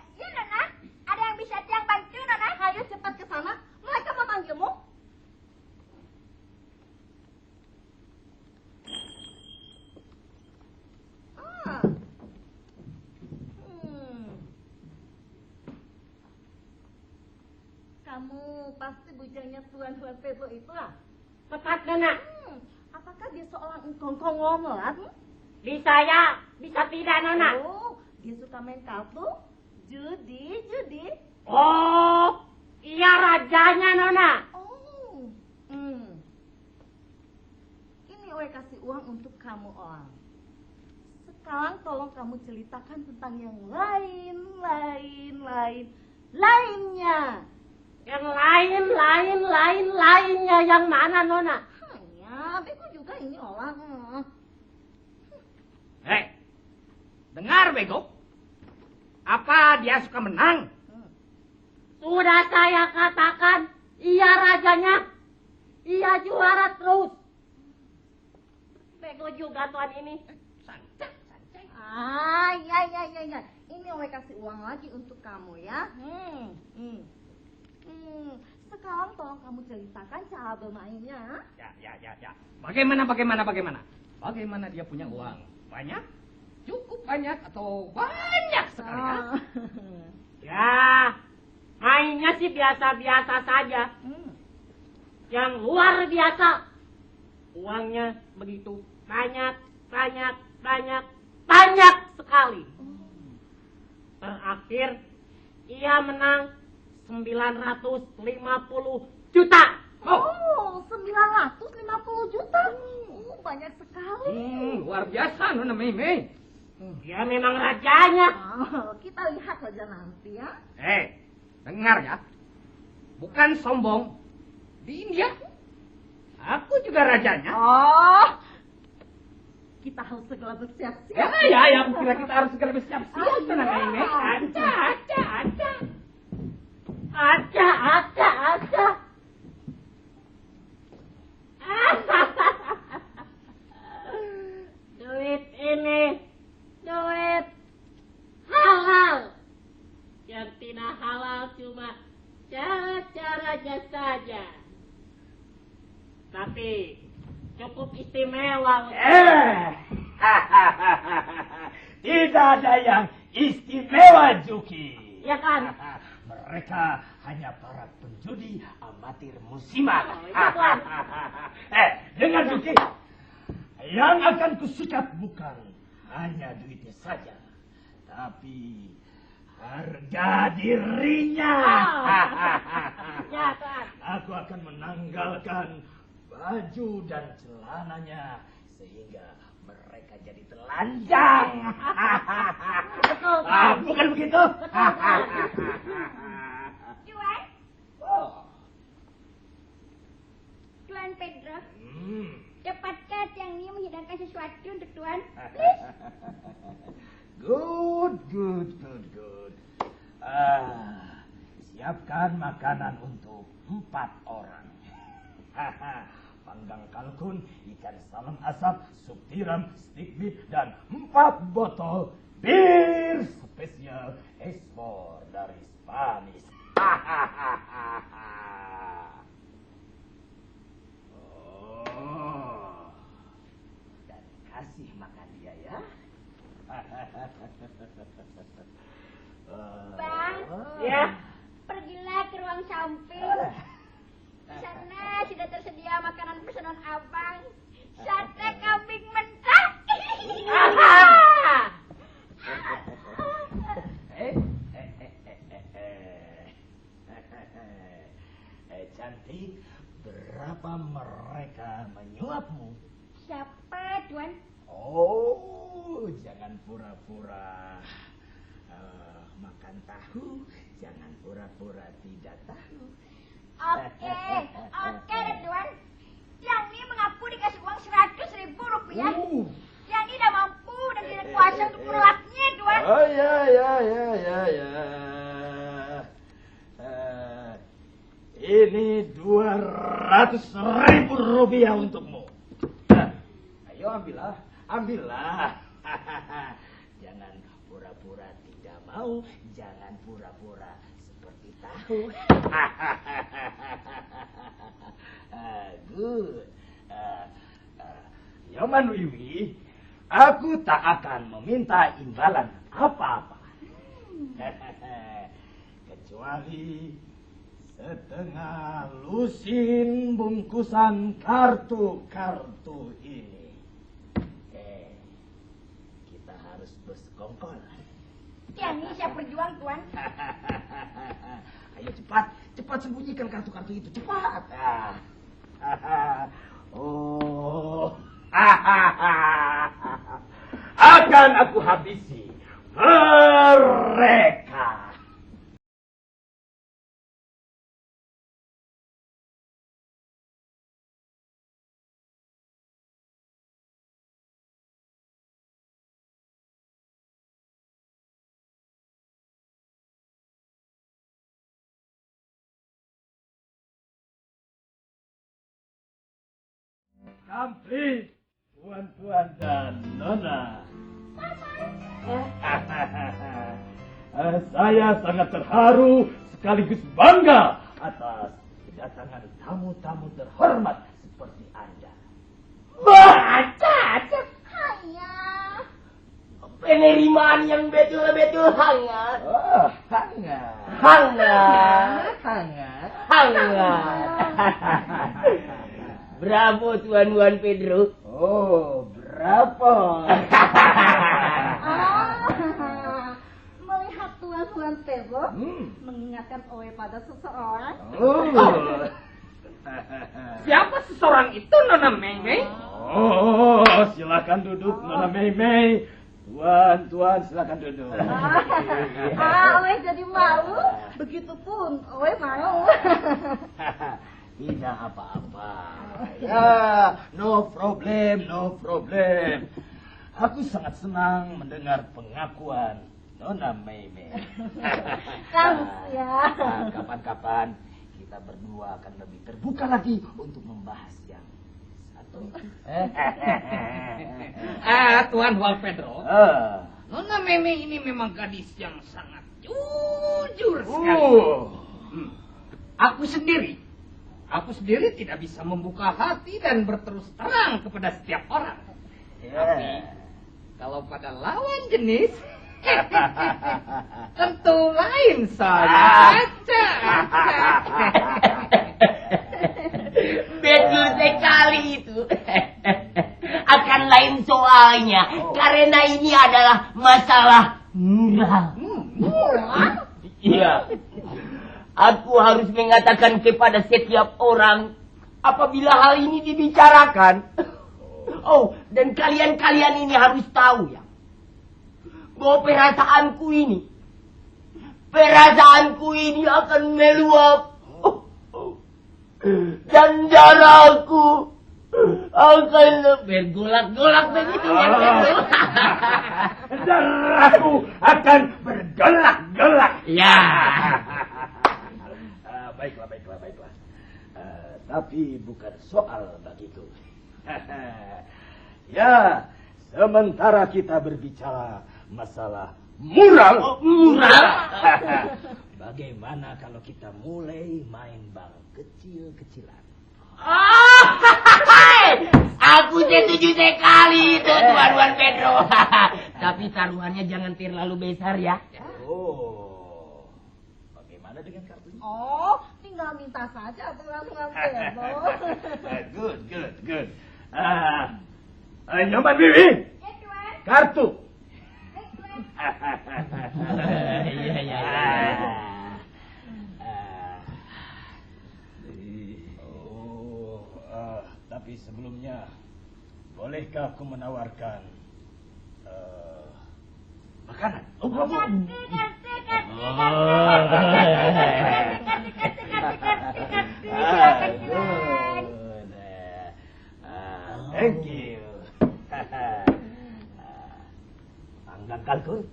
Ya, Nona. Ada yang bisa Tiang bantu, Nona? Ayo cepat ke sana. Mereka memanggilmu. Kamu pasti bujangnya Tuan Pedro itu lah. Tepat, Nona. Apakah dia seorang engkong ngomelat? Bisa ya, bisa tidak, Nona. Oh, dia suka main kartu, judi. Oh, iya rajanya, Nona. Oh, Ini Oe kasih uang untuk kamu orang. Sekarang tolong kamu ceritakan tentang yang lainnya. Yang lainnya yang mana, Nona? Ya, bego juga ini orang. Hei, dengar, Bego. Apa dia suka menang? Sudah saya katakan, ia rajanya. Ia juara terus. Bego juga Tuan ini. Santai. Ya. Ini Oe kasih uang lagi untuk kamu ya. Sekarang tolong kamu ceritakan cara bermainnya. Ya. Bagaimana? Bagaimana dia punya uang? Banyak? Cukup banyak atau banyak sekali? Ya, mainnya sih biasa-biasa saja. Yang luar biasa. Uangnya begitu banyak sekali. Terakhir, ia menang 950 juta. Oh, 950 juta. Banyak sekali. Luar biasa, Nona Mei. Dia memang rajanya. Kita lihat saja nanti ya. Dengar ya. Bukan sombong. Di India, aku juga rajanya. Kita harus segera bersiap-siap. Ya, kita harus segera bersiap-siap, Nona Mei. Aca. cukup istimewa. Tidak ada yang istimewa, Juki. Ya kan? Mereka hanya para penjudi amatir musiman. Ya, Tuan. Dengar, Juki. Yang akan kusikat bukan hanya duitnya saja, tapi harga dirinya. Ya, Tuan. Aku akan menanggalkan baju dan celananya sehingga mereka jadi telanjang. Betul, Tuan. Bukan begitu? Tuan, Oh. Tuan Pedro, Hmm. cepatkah Tiang Ni menghidangkan sesuatu untuk Tuan? Good. Siapkan makanan untuk 4 orang. Panggang kalkun, ikan salam asap, sup tiram, steak beef, dan 4 botol bir spesial ekspor dari Spanish. Oh, dan kasih makan dia ya. Bang, Ya. pergilah ke ruang samping. Di sana sudah tersedia makanan pesanan abang. Sate kambing mentah. Cantik, berapa mereka menyuapmu? Siapa, Tuan? Oh, jangan pura-pura makan tahu, jangan pura-pura tidak tahu. Oke deh, Tuan. Tiang Ni mengaku dikasih uang 100.000 rupiah. Tiang Ni udah mampu dan tidak kuasa untuk menolaknya, Tuan. Oh ya. Ini 200.000 rupiah untukmu. Ayo ambillah. Jangan pura-pura tidak mau, jangan pura-pura seperti tahu. Good. Nyoman Wiwi, aku tak akan meminta imbalan apa-apa. Kecuali setengah lusin bungkusan kartu-kartu ini. Kita harus bersekongkol. Tiang Ni siap berjuang, Tuan. Ayo cepat sembunyikan kartu-kartu itu, cepat. Oh, akan aku habisi mereka. Complete, tuan-tuan dan nona. Saya sangat terharu sekaligus bangga atas kedatangan tamu-tamu terhormat seperti Anda. Baca, Hanya. Penerimaan yang betul-betul hangat. Oh, hangat. Bravo Tuan Pedro. Oh, berapa? Melihat Tuan Pedro mengingatkan Owe pada seseorang. Oh. Siapa seseorang itu, Nona Mei? Oh, silakan duduk, Nona Mei. Tuan, silakan duduk. Owe jadi malu. Begitupun Owe mau. Tidak apa-apa. Ya, no problem. Aku sangat senang mendengar pengakuan Nona Mei. Kamu ya. Kapan-kapan kita berdua akan lebih terbuka lagi untuk membahas yang satu. Tuan Juan Pedro. Nona Mei ini memang gadis yang sangat jujur sekali. Aku sendiri Aku sendiri tidak bisa membuka hati dan berterus terang kepada setiap orang. Tapi kalau pada lawan jenis, tentu lain saja. Betul sekali itu. Akan lain soalnya, karena ini adalah masalah murah. Iya. Aku harus mengatakan kepada setiap orang apabila hal ini dibicarakan. Oh, dan kalian-kalian ini harus tahu ya, bahwa perasaanku ini akan meluap. Dan darahku akan bergolak-golak begitu ya. Darahku akan bergolak-golak. Ya. Baiklah. Tapi bukan soal bagiku. Ya, sementara kita berbicara masalah mural. Bagaimana kalau kita mulai main bang kecil-kecilan? Aku setuju sekali itu Tuan Pedro. Tapi taruhannya jangan terlalu besar ya. Oh, bagaimana dengan kartunya? Oh, tinggal minta saja Tuan Pedro. Good. Nyoman Bibi, Ya, Tuan. kartu. Baik, Tuan. Iya. Tapi sebelumnya, bolehkah aku menawarkan makanan? Thank you. Panggang kalkun.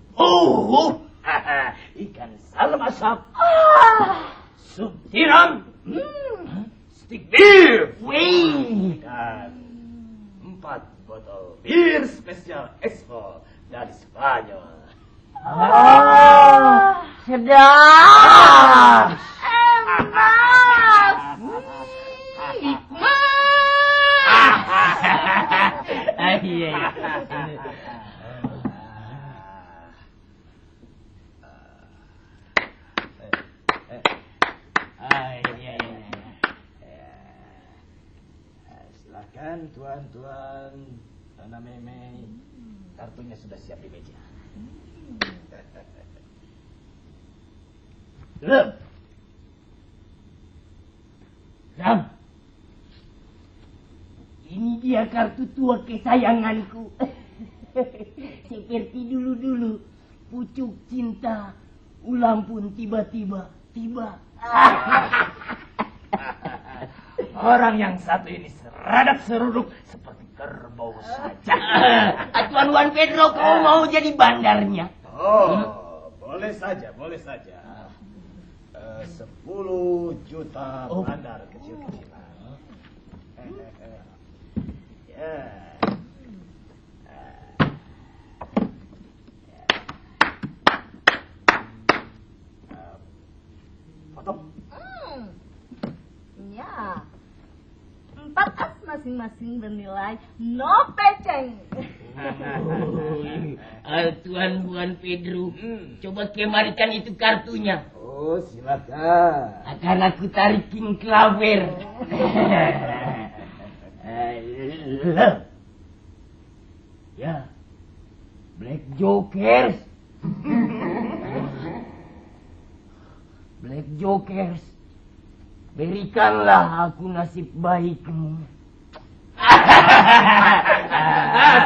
Ikan salam asap. Sup tiram. Stick beer. Wih. Dan 4 botol bir spesial ekspor dari Spanyol. Sedap. Iya. Silakan tuan-tuan, Nona Meme, kartunya sudah siap di meja. Ram, ini dia kartu tua kesayanganku. Seperti dulu-dulu, pucuk cinta, ulang pun tiba-tiba tiba. Orang yang satu ini seradak seruduk seperti kerbau saja. Tuan Juan Pedro, kau mau jadi bandarnya? Oh, boleh saja. 10 juta bandar kecil-kecilan. Ya. Potong. Ya. 4 as masing-masing bernilai no peceng. Tuan Juan Pedro, coba kemarikan itu kartunya. Oh, silakan. Akan aku tarikin klaver. Ya, Black Jokers. Black Jokers, berikanlah aku nasib baikmu.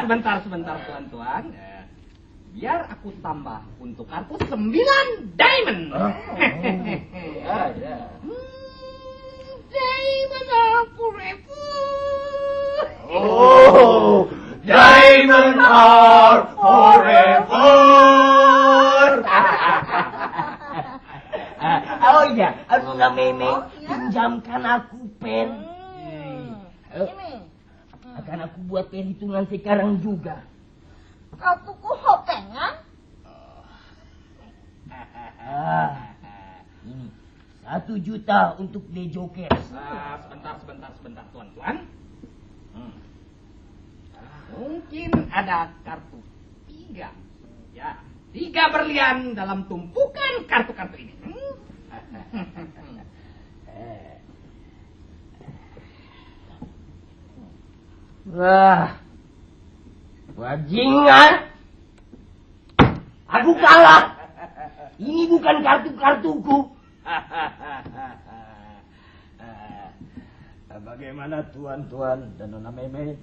Sebentar tuan-tuan. Biar aku tambah untuk kartu 9 diamond. Diamond are forever. Oh, diamond are forever. Oh iya, Nona Meme, pinjamkan aku pen. Ini. Akan aku buat perhitungan sekarang juga. Kartuku hotengan. Ini 1 juta untuk The Joker. Sebentar, tuan. Mungkin ada kartu 3. Ya, 3 berlian dalam tumpukan kartu-kartu ini. Wah, bajingan. Aku kalah. Ini bukan kartu-kartuku. Bagaimana tuan-tuan dan nona Meme?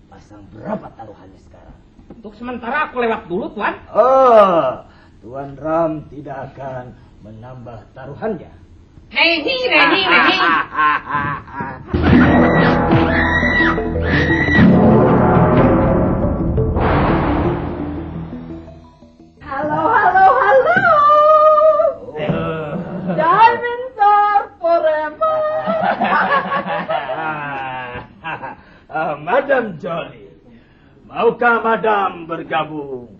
Pasang berapa taruhannya sekarang? Untuk sementara aku lewat dulu, tuan. Oh, Tuan Ram tidak akan menambah taruhannya. Nehi. Halo. Diamonds are forever. Madam Jolly, maukah Madam bergabung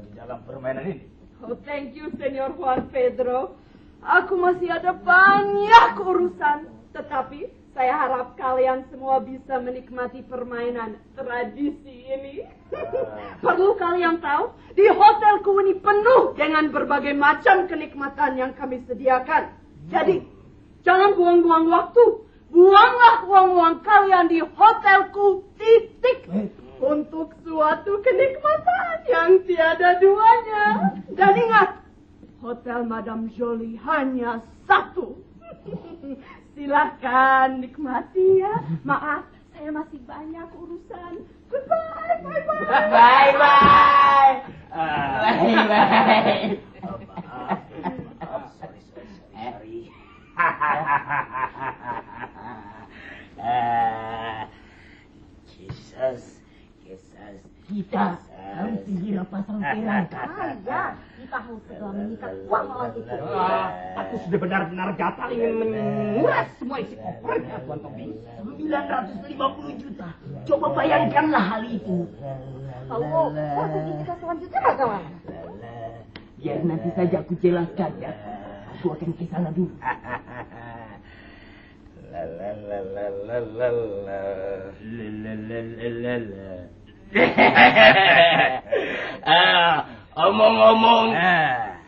di dalam permainan ini? Oh, thank you, Senor Juan Pedro. Aku masih ada banyak urusan. Tetapi saya harap kalian semua bisa menikmati permainan tradisi ini. Perlu kalian tahu, di hotelku ini penuh dengan berbagai macam kenikmatan yang kami sediakan. Jadi, jangan buang-buang waktu. Buanglah uang-uang kalian di hotelku titik. Untuk suatu kenikmatan yang tiada duanya. Dan ingat, Hotel Madame Jolie hanya 1. Silakan nikmati ya. Maaf, saya masih banyak urusan. Goodbye, bye-bye. Bye. Sorry. Kisah. Kita harus segera pasang peran. Ya, kita harus segera mengikat uang malam itu. Aku sudah benar-benar gatal ingin menguras semua isi kopernya, Tuan Tobi. 950 juta. Coba bayangkanlah hal itu. Kalau strategi kita selanjutnya bagaimana? Biar nanti saja aku jelaskan ya. Aku akan ke sana dulu. Omong-omong,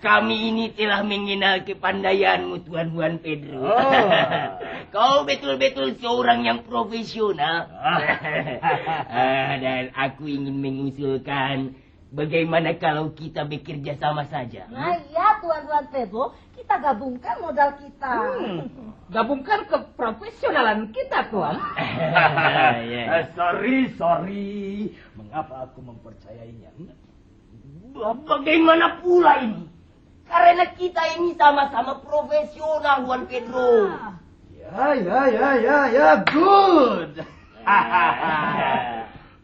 kami ini telah mengenal kepandaianmu, Tuan Juan Pedro. Kau betul-betul seorang yang profesional. Dan aku ingin mengusulkan, bagaimana kalau kita bekerja sama saja? Nah iya, Tuan Pedro, kita gabungkan modal kita. Gabungkan keprofesionalan kita, Tuan. Sorry. Mengapa aku mempercayainya? Bagaimana pula ini? Karena kita ini sama-sama profesional, Juan Pedro. Ya, good.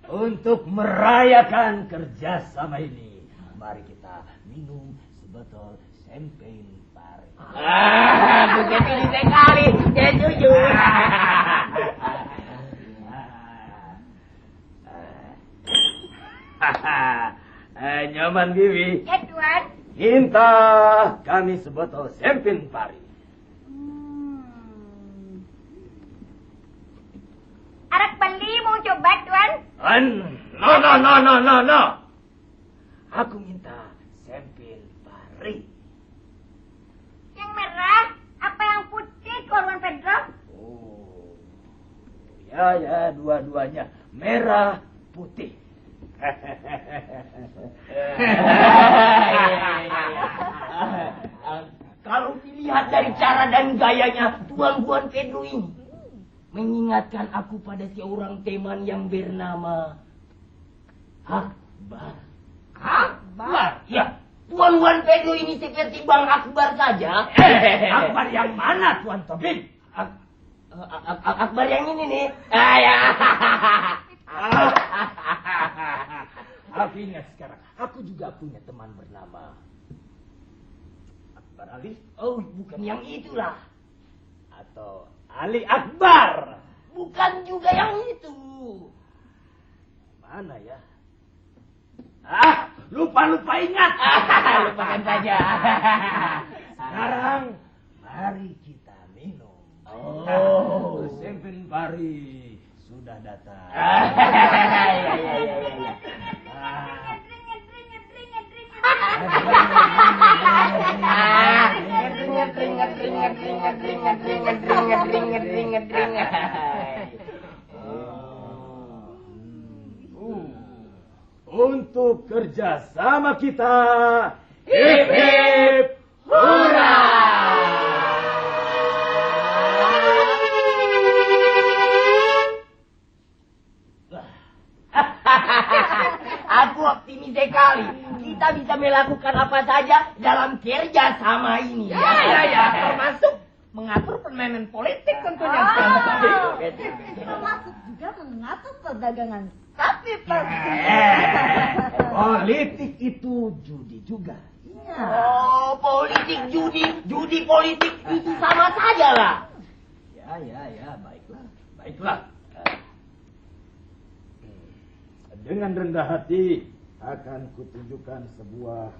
Untuk merayakan kerjasama ini, mari kita minum sebotol champagne Paris. Begitu sekali, saya jujur. Nyaman, Bibi. Ya, Tuan. Minta kami sebotol champagne Paris. Arak beli mau coba, Tuan? No. Aku minta champagne Paris. Yang merah, apa yang putih, Tuan Pedro? Oh, ya, dua-duanya merah putih. Kalau dilihat dari cara dan gayanya Tuan Juan Pedro ini, mengingatkan aku pada seorang teman yang bernama Akbar. Akbar? Ya, Tuan Juan Pedro ini seperti Bang Akbar saja. Akbar yang mana, Tuan Tobing? Akbar yang ini nih. Aku ingat sekarang. Aku juga punya teman bernama Akbar Ali. Oh, bukan yang itulah. Atau Ali Akbar. Bukan juga yang itu. Mana ya? Lupa ingat. Lupakan saja. Sekarang Mari kita minum. Sempen Pari sudah datang. Untuk kerja sama kita, hip hip hurra! Aku optimis sekali. Kita bisa melakukan apa saja dalam kerja sama ini. Ya, termasuk mengatur permainan politik tentunya. Termasuk juga mengatur perdagangan sapi pasti. Politik itu judi juga. Oh, politik judi politik itu sama saja lah. Ya, baiklah. Dengan rendah hati akan kutunjukkan sebuah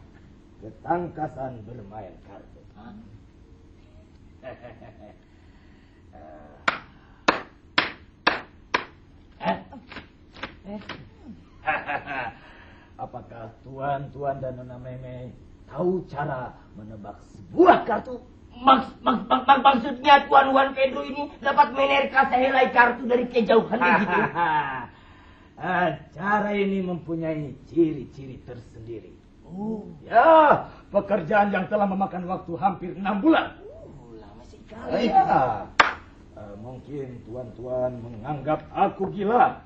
ketangkasan bermain kartu. Apakah tuan dan nona Meme tahu cara menebak sebuah kartu? Maksudnya Tuan Juan Pedro ini dapat menerka sehelai kartu dari kejauhan begitu. Cara ini mempunyai ciri-ciri tersendiri. Ya, pekerjaan yang telah memakan waktu hampir 6 bulan. Lama sekali. Mungkin tuan menganggap aku gila.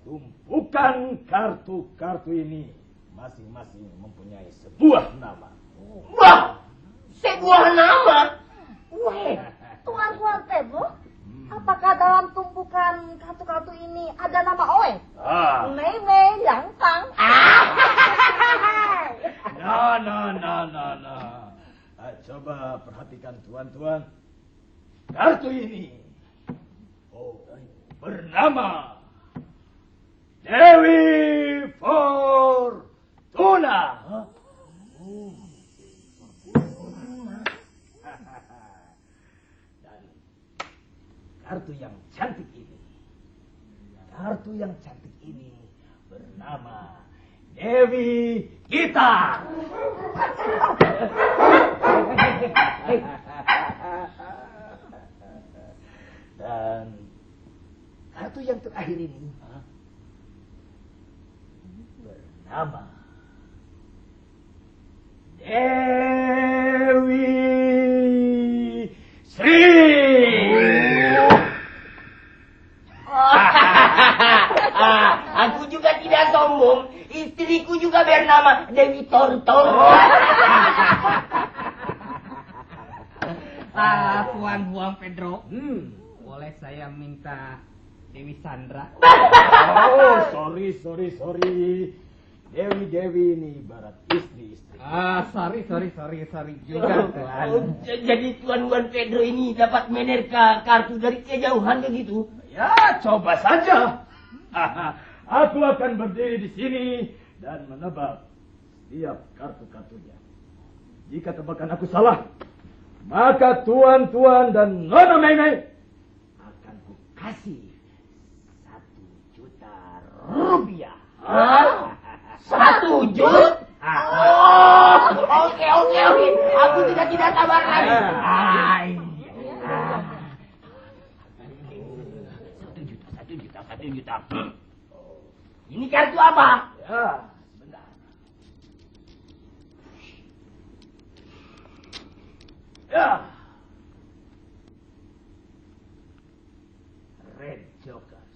Tumpukan kartu-kartu ini masing-masing mempunyai sebuah nama. Wah, sebuah nama. Tuan Pedro, apakah dalam tumpukan kartu-kartu ini ada nama Oe? Meme, Yang Tang. No. Coba perhatikan tuan. Kartu ini bernama Dewi Fortuna. Dan kartu yang cantik ini bernama Dewi Gita. Dan kartu yang terakhir ini bernama Dewi Sri. Aku juga tidak sombong. Istriku juga bernama Dewi Tortor. Tuan Juan Pedro, boleh saya minta Dewi Sandra? Sorry. Dewi ini ibarat istri. Sorry juga Tuan. Jadi Tuan Juan Pedro ini dapat menerka kartu dari kejauhan begitu? Ya, coba saja. Aku akan berdiri di sini dan menebak setiap kartu-kartunya. Jika tebakan aku salah, maka tuan dan nona Meme akan kukasih 1 juta rupiah. 1 juta? Oke. Aku tidak sabar lagi. 1 juta. Ini kartu apa? Ya, sebentar. Ya. Red Jokers.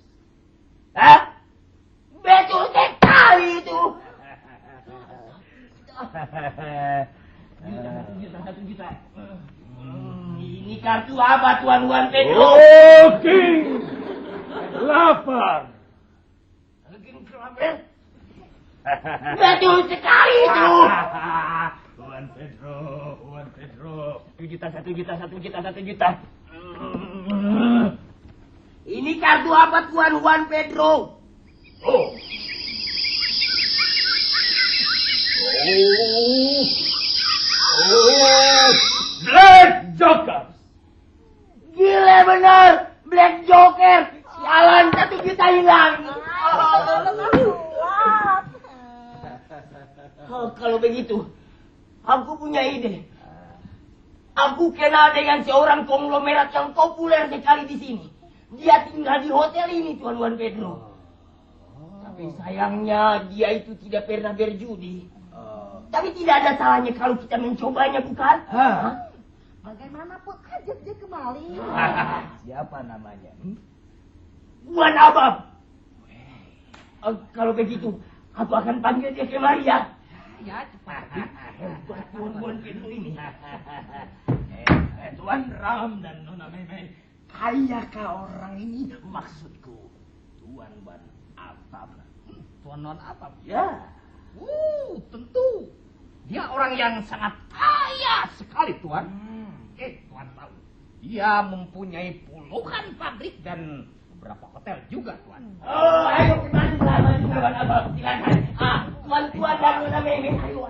Betul sekali itu. 1 juta. Ini kartu apa Tuan Juan Pedro? King Lapar. Betul sekali itu. Juan Pedro. 1 juta. Ini kartu apa Tuan Juan Pedro? Black Jokers. Gila bener, Black Joker. Sialan, 1 juta hilang. Oh, kalau begitu, aku punya ide. Aku kenal dengan seorang konglomerat yang populer sekali di sini. Dia tinggal di hotel ini, Tuan Juan Pedro. Tapi sayangnya dia itu tidak pernah berjudi. Tapi tidak ada salahnya kalau kita mencobanya, bukan? Bagaimanapun ajak dia kembali. Siapa namanya? Tuan Abab. Kalau begitu, aku akan panggil dia kemari ya. Ya, cepat. Tuan Pedro ini. Tuan Ram dan Nona Meme, kayakah orang ini? Maksudku, Tuan Wan Abab. Tuan Non Abab. Ya. Tentu. Dia orang yang sangat kaya sekali, Tuan. Tuan tahu. Dia mempunyai puluhan pabrik dan beberapa hotel juga, Tuan. Oh, ayo kita selamat Tuan Abab. Silakan. Tuan dan Nona Meme. Ayo.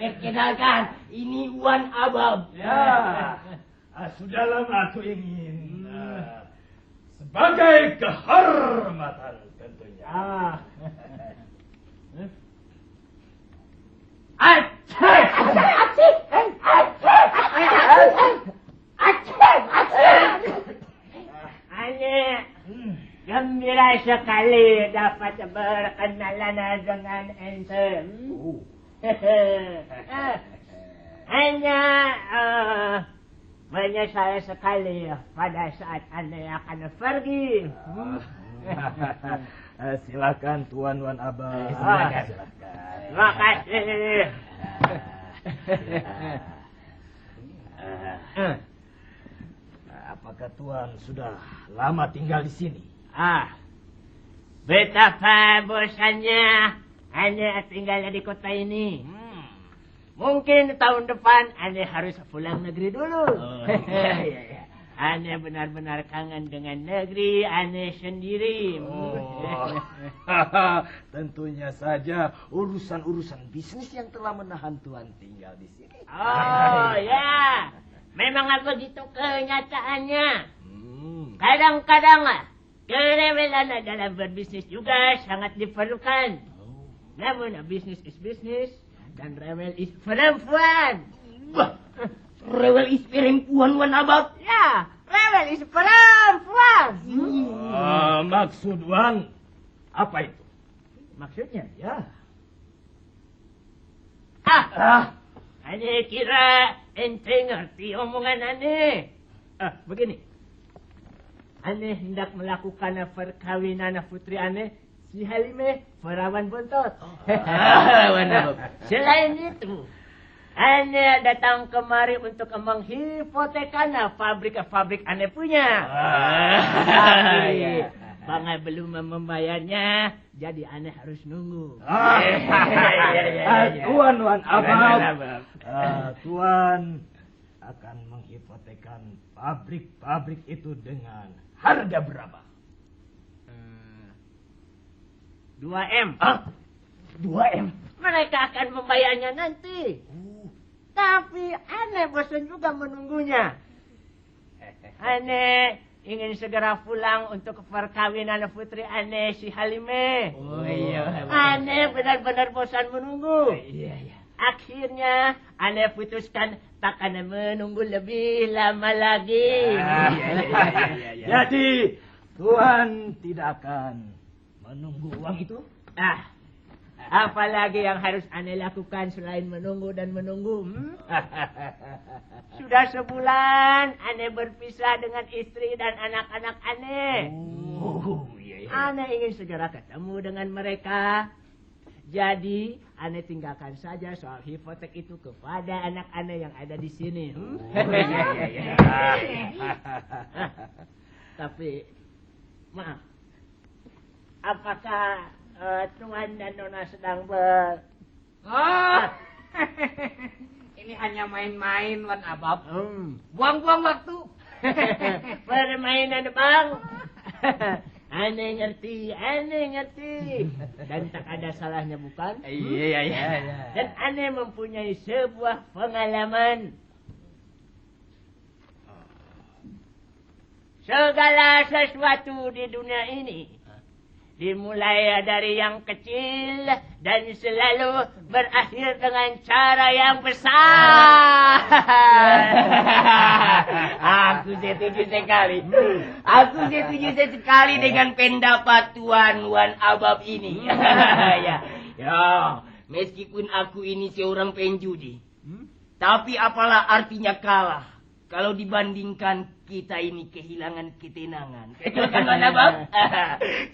Perkenalkan, ini Wan Abab. Ya, sudah lama aku ingin. Sebagai kehormatan tentunya. Ane, gembira sekali dapat berkenalan dengan ente. Hanya menyesal sekali pada saat Ane akan pergi. Silakan Tuan Wan Abab. Silakan. Terima kasih. Apakah Tuan sudah lama tinggal di sini? Betapa bosannya Ane tinggal di kota ini. Mungkin tahun depan Ane harus pulang negeri dulu. Ane benar-benar kangen dengan negeri Ane sendiri. Tentunya saja urusan-urusan bisnis yang telah menahan Tuan tinggal di sini. Oh ya, memang begitu kenyataannya. Kadang-kadang kerewelan dalam berbisnis juga sangat diperlukan. Namun bisnis is bisnis dan rewel is perempuan. Rewel is perempuan, Wan Abab. Ya, rewel is perempuan. Maksud Wan apa itu? Maksudnya? Ya. Ane kira ente ngerti omongan Ane. Begini. Ane hendak melakukan perkawinan putri Ane, si Halime perawan bontot. Selain itu, Ane datang kemari untuk menghipotekan pabrik-pabrik Ane punya. Tapi Bang belum membayarnya, jadi Ane harus nunggu. Tuan Wan Abab, Tuan akan menghipotekan pabrik-pabrik itu dengan harga berapa? 2M. 2M? Mereka akan membayarnya nanti. Tapi Ane bosan juga menunggunya. Ane ingin segera pulang untuk perkawinan putri Ane si Halime. Ane benar-benar bosan menunggu. Akhirnya Ane putuskan tak akan menunggu lebih lama lagi. Jadi Tuan tidak akan menunggu uang itu? Apalagi yang harus Ane lakukan selain menunggu dan menunggu? Sudah sebulan Ane berpisah dengan istri dan anak-anak Ane. Ane ingin segera ketemu dengan mereka. Jadi Ane tinggalkan saja soal hipotek itu kepada anak Ane yang ada di sini. Tapi maaf, apakah Tuan dan Nona sedang Ini hanya main-main, Wan Abab. Buang-buang waktu. permainan bang? Aneh ngerti. Dan tak ada salahnya bukan? Iya. Dan aneh mempunyai sebuah pengalaman. Segala sesuatu di dunia ini dimulai dari yang kecil dan selalu berakhir dengan cara yang besar. Aku setuju sekali dengan pendapat Tuan Wan Abab ini. ya, meskipun aku ini seorang penjudi, tapi apalah artinya kalah kalau dibandingkan kita ini kehilangan ketenangan. Betul kan, Wan Abab?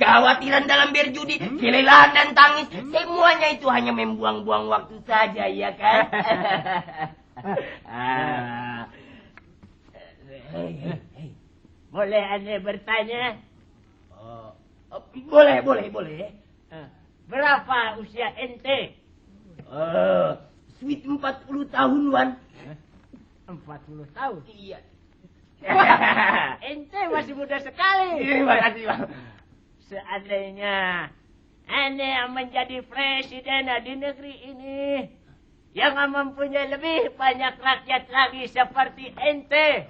Kekhawatiran dalam berjudi, kelelahan dan tangis, semuanya itu hanya membuang-buang waktu saja, ya kan? Boleh aneh bertanya? Boleh. Berapa usia ente? Sweet 40 tahun, Wan. 40 tahun? Iya. Ente masih muda sekali. Terima kasih, Bang. Seandainya aneh menjadi presiden di negeri ini yang mempunyai lebih banyak rakyat lagi seperti ente,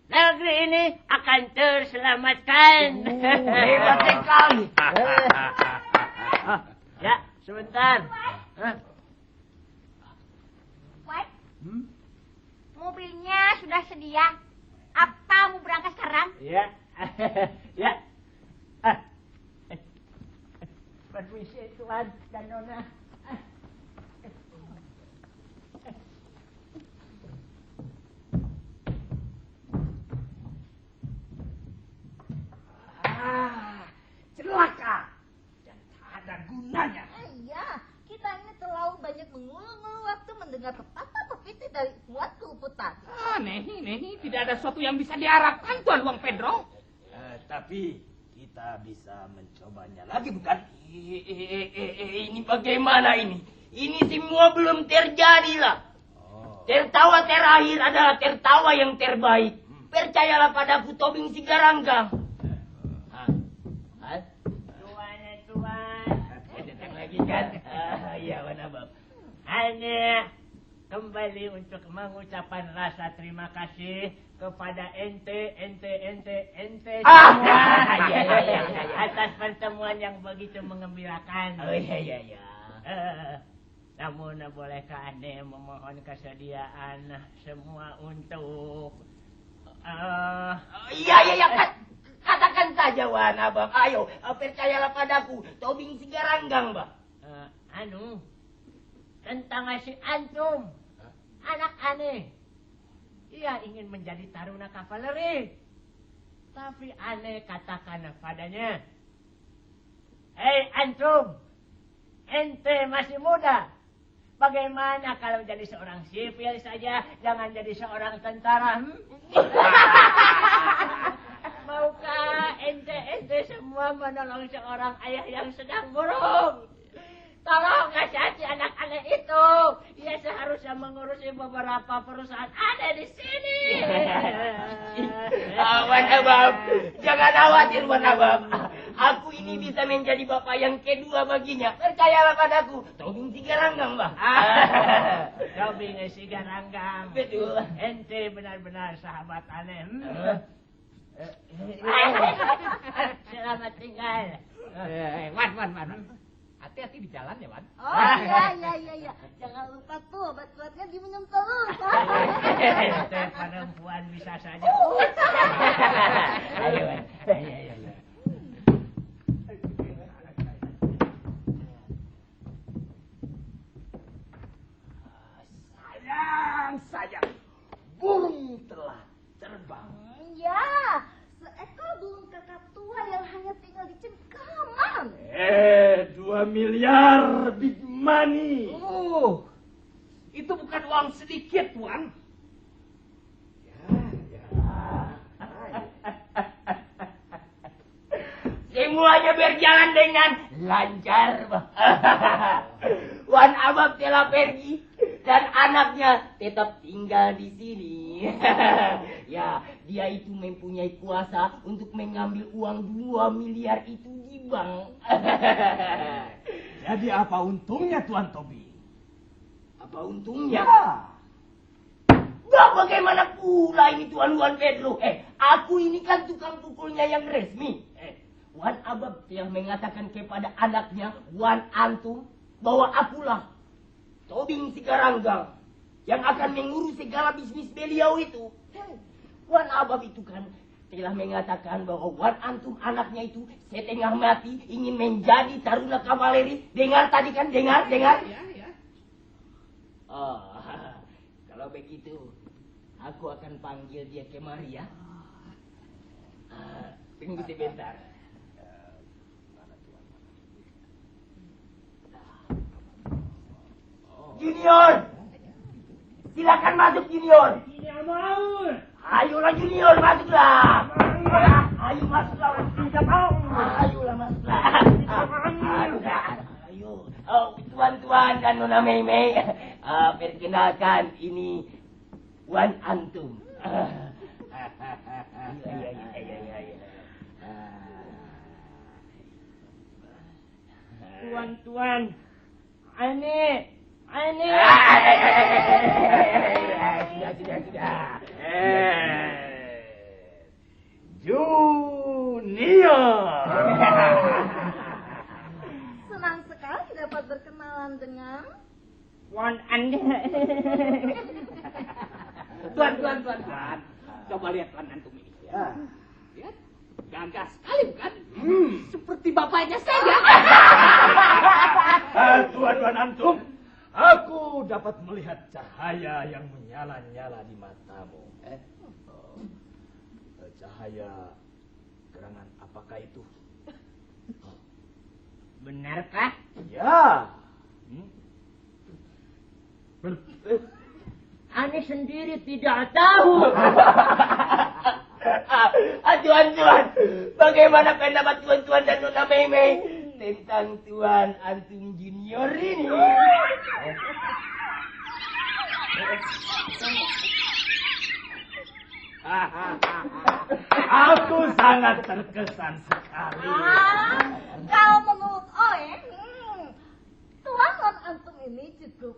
negeri ini akan terselamatkan. Hebat sekali. Ya, sebentar. Wan, mobilnya sudah sedia. Apa mau berangkat sekarang? Ya. Permisi Tuan dan Nona. Celaka. Dan tak ada gunanya. Iya, kita ini terlalu banyak mengulur-ngulur waktu mendengar pepatah pepatah dari Tuan Keruputan. Nehi, tidak ada sesuatu yang bisa diharapkan, Tuan Wang Pedro. Tapi kita bisa mencobanya lagi, bukan? Ini bagaimana ini? Ini semua belum terjadi lah. Tertawa terakhir adalah tertawa yang terbaik. Percayalah padaku, Tobing Sigaranggang. Tuan. Datang lagi kan? Iya, Wan Abab. Aneh kembali untuk mengucapkan rasa terima kasih kepada ente semua atas pertemuan yang begitu mengembirakan. Iya. Namun bolehkah aneh memohon kesediaan semua untuk Iya. Katakan saja, Wan Abab. Ayo, percayalah padaku, Tobing Sigaranggang, Mbak. Tentang si antum, anak aneh. Ia ingin menjadi taruna kavaleri. Tapi aneh katakan padanya, hei antum, ente masih muda. Bagaimana kalau jadi seorang sipil saja, jangan jadi seorang tentara? Maukah ente semua menolong seorang ayah yang sedang murung? Tolong nasihati anak aneh itu. Ia seharusnya mengurusi beberapa perusahaan ada di sini. Wan Abab, jangan khawatir, Wan Abab. Aku ini bisa menjadi bapak yang kedua baginya. Percayalah padaku, Tobing Sigaranggang, Mbak. Tobing Sigaranggang. Betul. Ente benar-benar sahabat aneh. Selamat tinggal. Wan. Hati-hati di jalan ya, Wan. Oh iya. Jangan lupa tuh obat-obatnya diminum terus. Ente perempuan bisa saja. Ayo, Wan. Ayo. Sayang, burung telah terbang. Ya, seekor burung kakak tua yang hanya tinggal di cengkraman. 2 miliar big money. Oh, itu bukan uang sedikit, Tuan. Semuanya berjalan dengan lancar, Mbak. Wan Abab telah pergi dan anaknya tetap tinggal di sini. Ya, dia itu mempunyai kuasa untuk mengambil uang 2 miliar itu di bank. Jadi apa untungnya Tuan Tobi? Apa untungnya? Ya. Nah, bagaimana pula ini Tuan Juan Pedro? Aku ini kan tukang pukulnya yang resmi. Wan Abab telah mengatakan kepada anaknya, Wan Antum, bahwa akulah Tobing Sigaranggang yang akan mengurus segala bisnis beliau itu. Wan Abab itu kan telah mengatakan bahwa Wan Antum anaknya itu setengah mati ingin menjadi taruna kavaleri. Dengar tadi kan, dengar. Ya. Oh, kalau begitu aku akan panggil dia kemari ya. Tunggu sebentar. Junior, silakan masuk Junior. Tidak mau. Ayolah Junior, masuklah. Ayo masuklah. Tidak mau. Ayolah masuklah. Ayo. Oh, tuan-tuan dan nona Mei, perkenalkan ini Wan Antum. Tuan-tuan, aneh. Sudah. Junior. Senang sekali dapat berkenalan dengan Wan aneh. Tuan. Coba lihat Tuan Antum ini. Ya. Lihat, gagah sekali bukan? Seperti bapaknya saja. Tuan Antum, aku dapat melihat cahaya yang menyala-nyala di matamu. Cahaya gerangan apakah itu? Benarkah? Ya. Aneh sendiri tidak tahu. Tuan-tuan, bagaimana pendapat tuan-tuan dan nona Mei tentang Tuan Antum Junior ini? Aku sangat terkesan sekali. kalau menurut Oe, Tuan Wan Antum ini cukup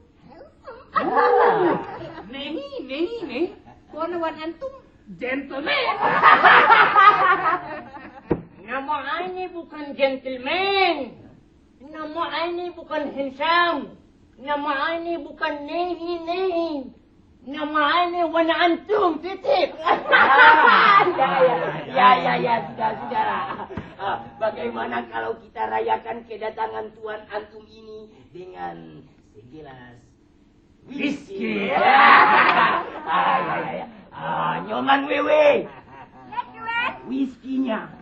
handsome. Nih. Tuan Wan Antum gentleman. Nama ini bukan gentleman. Nama ini bukan handsome. Nama ini bukan nehi. Nama ini Wan Antum, titik. Ya, sudah. Bagaimana kalau kita rayakan kedatangan Tuan Antum ini dengan segelas whisky? Nyoman wewe. Ya, Tuan. Whisky-nya.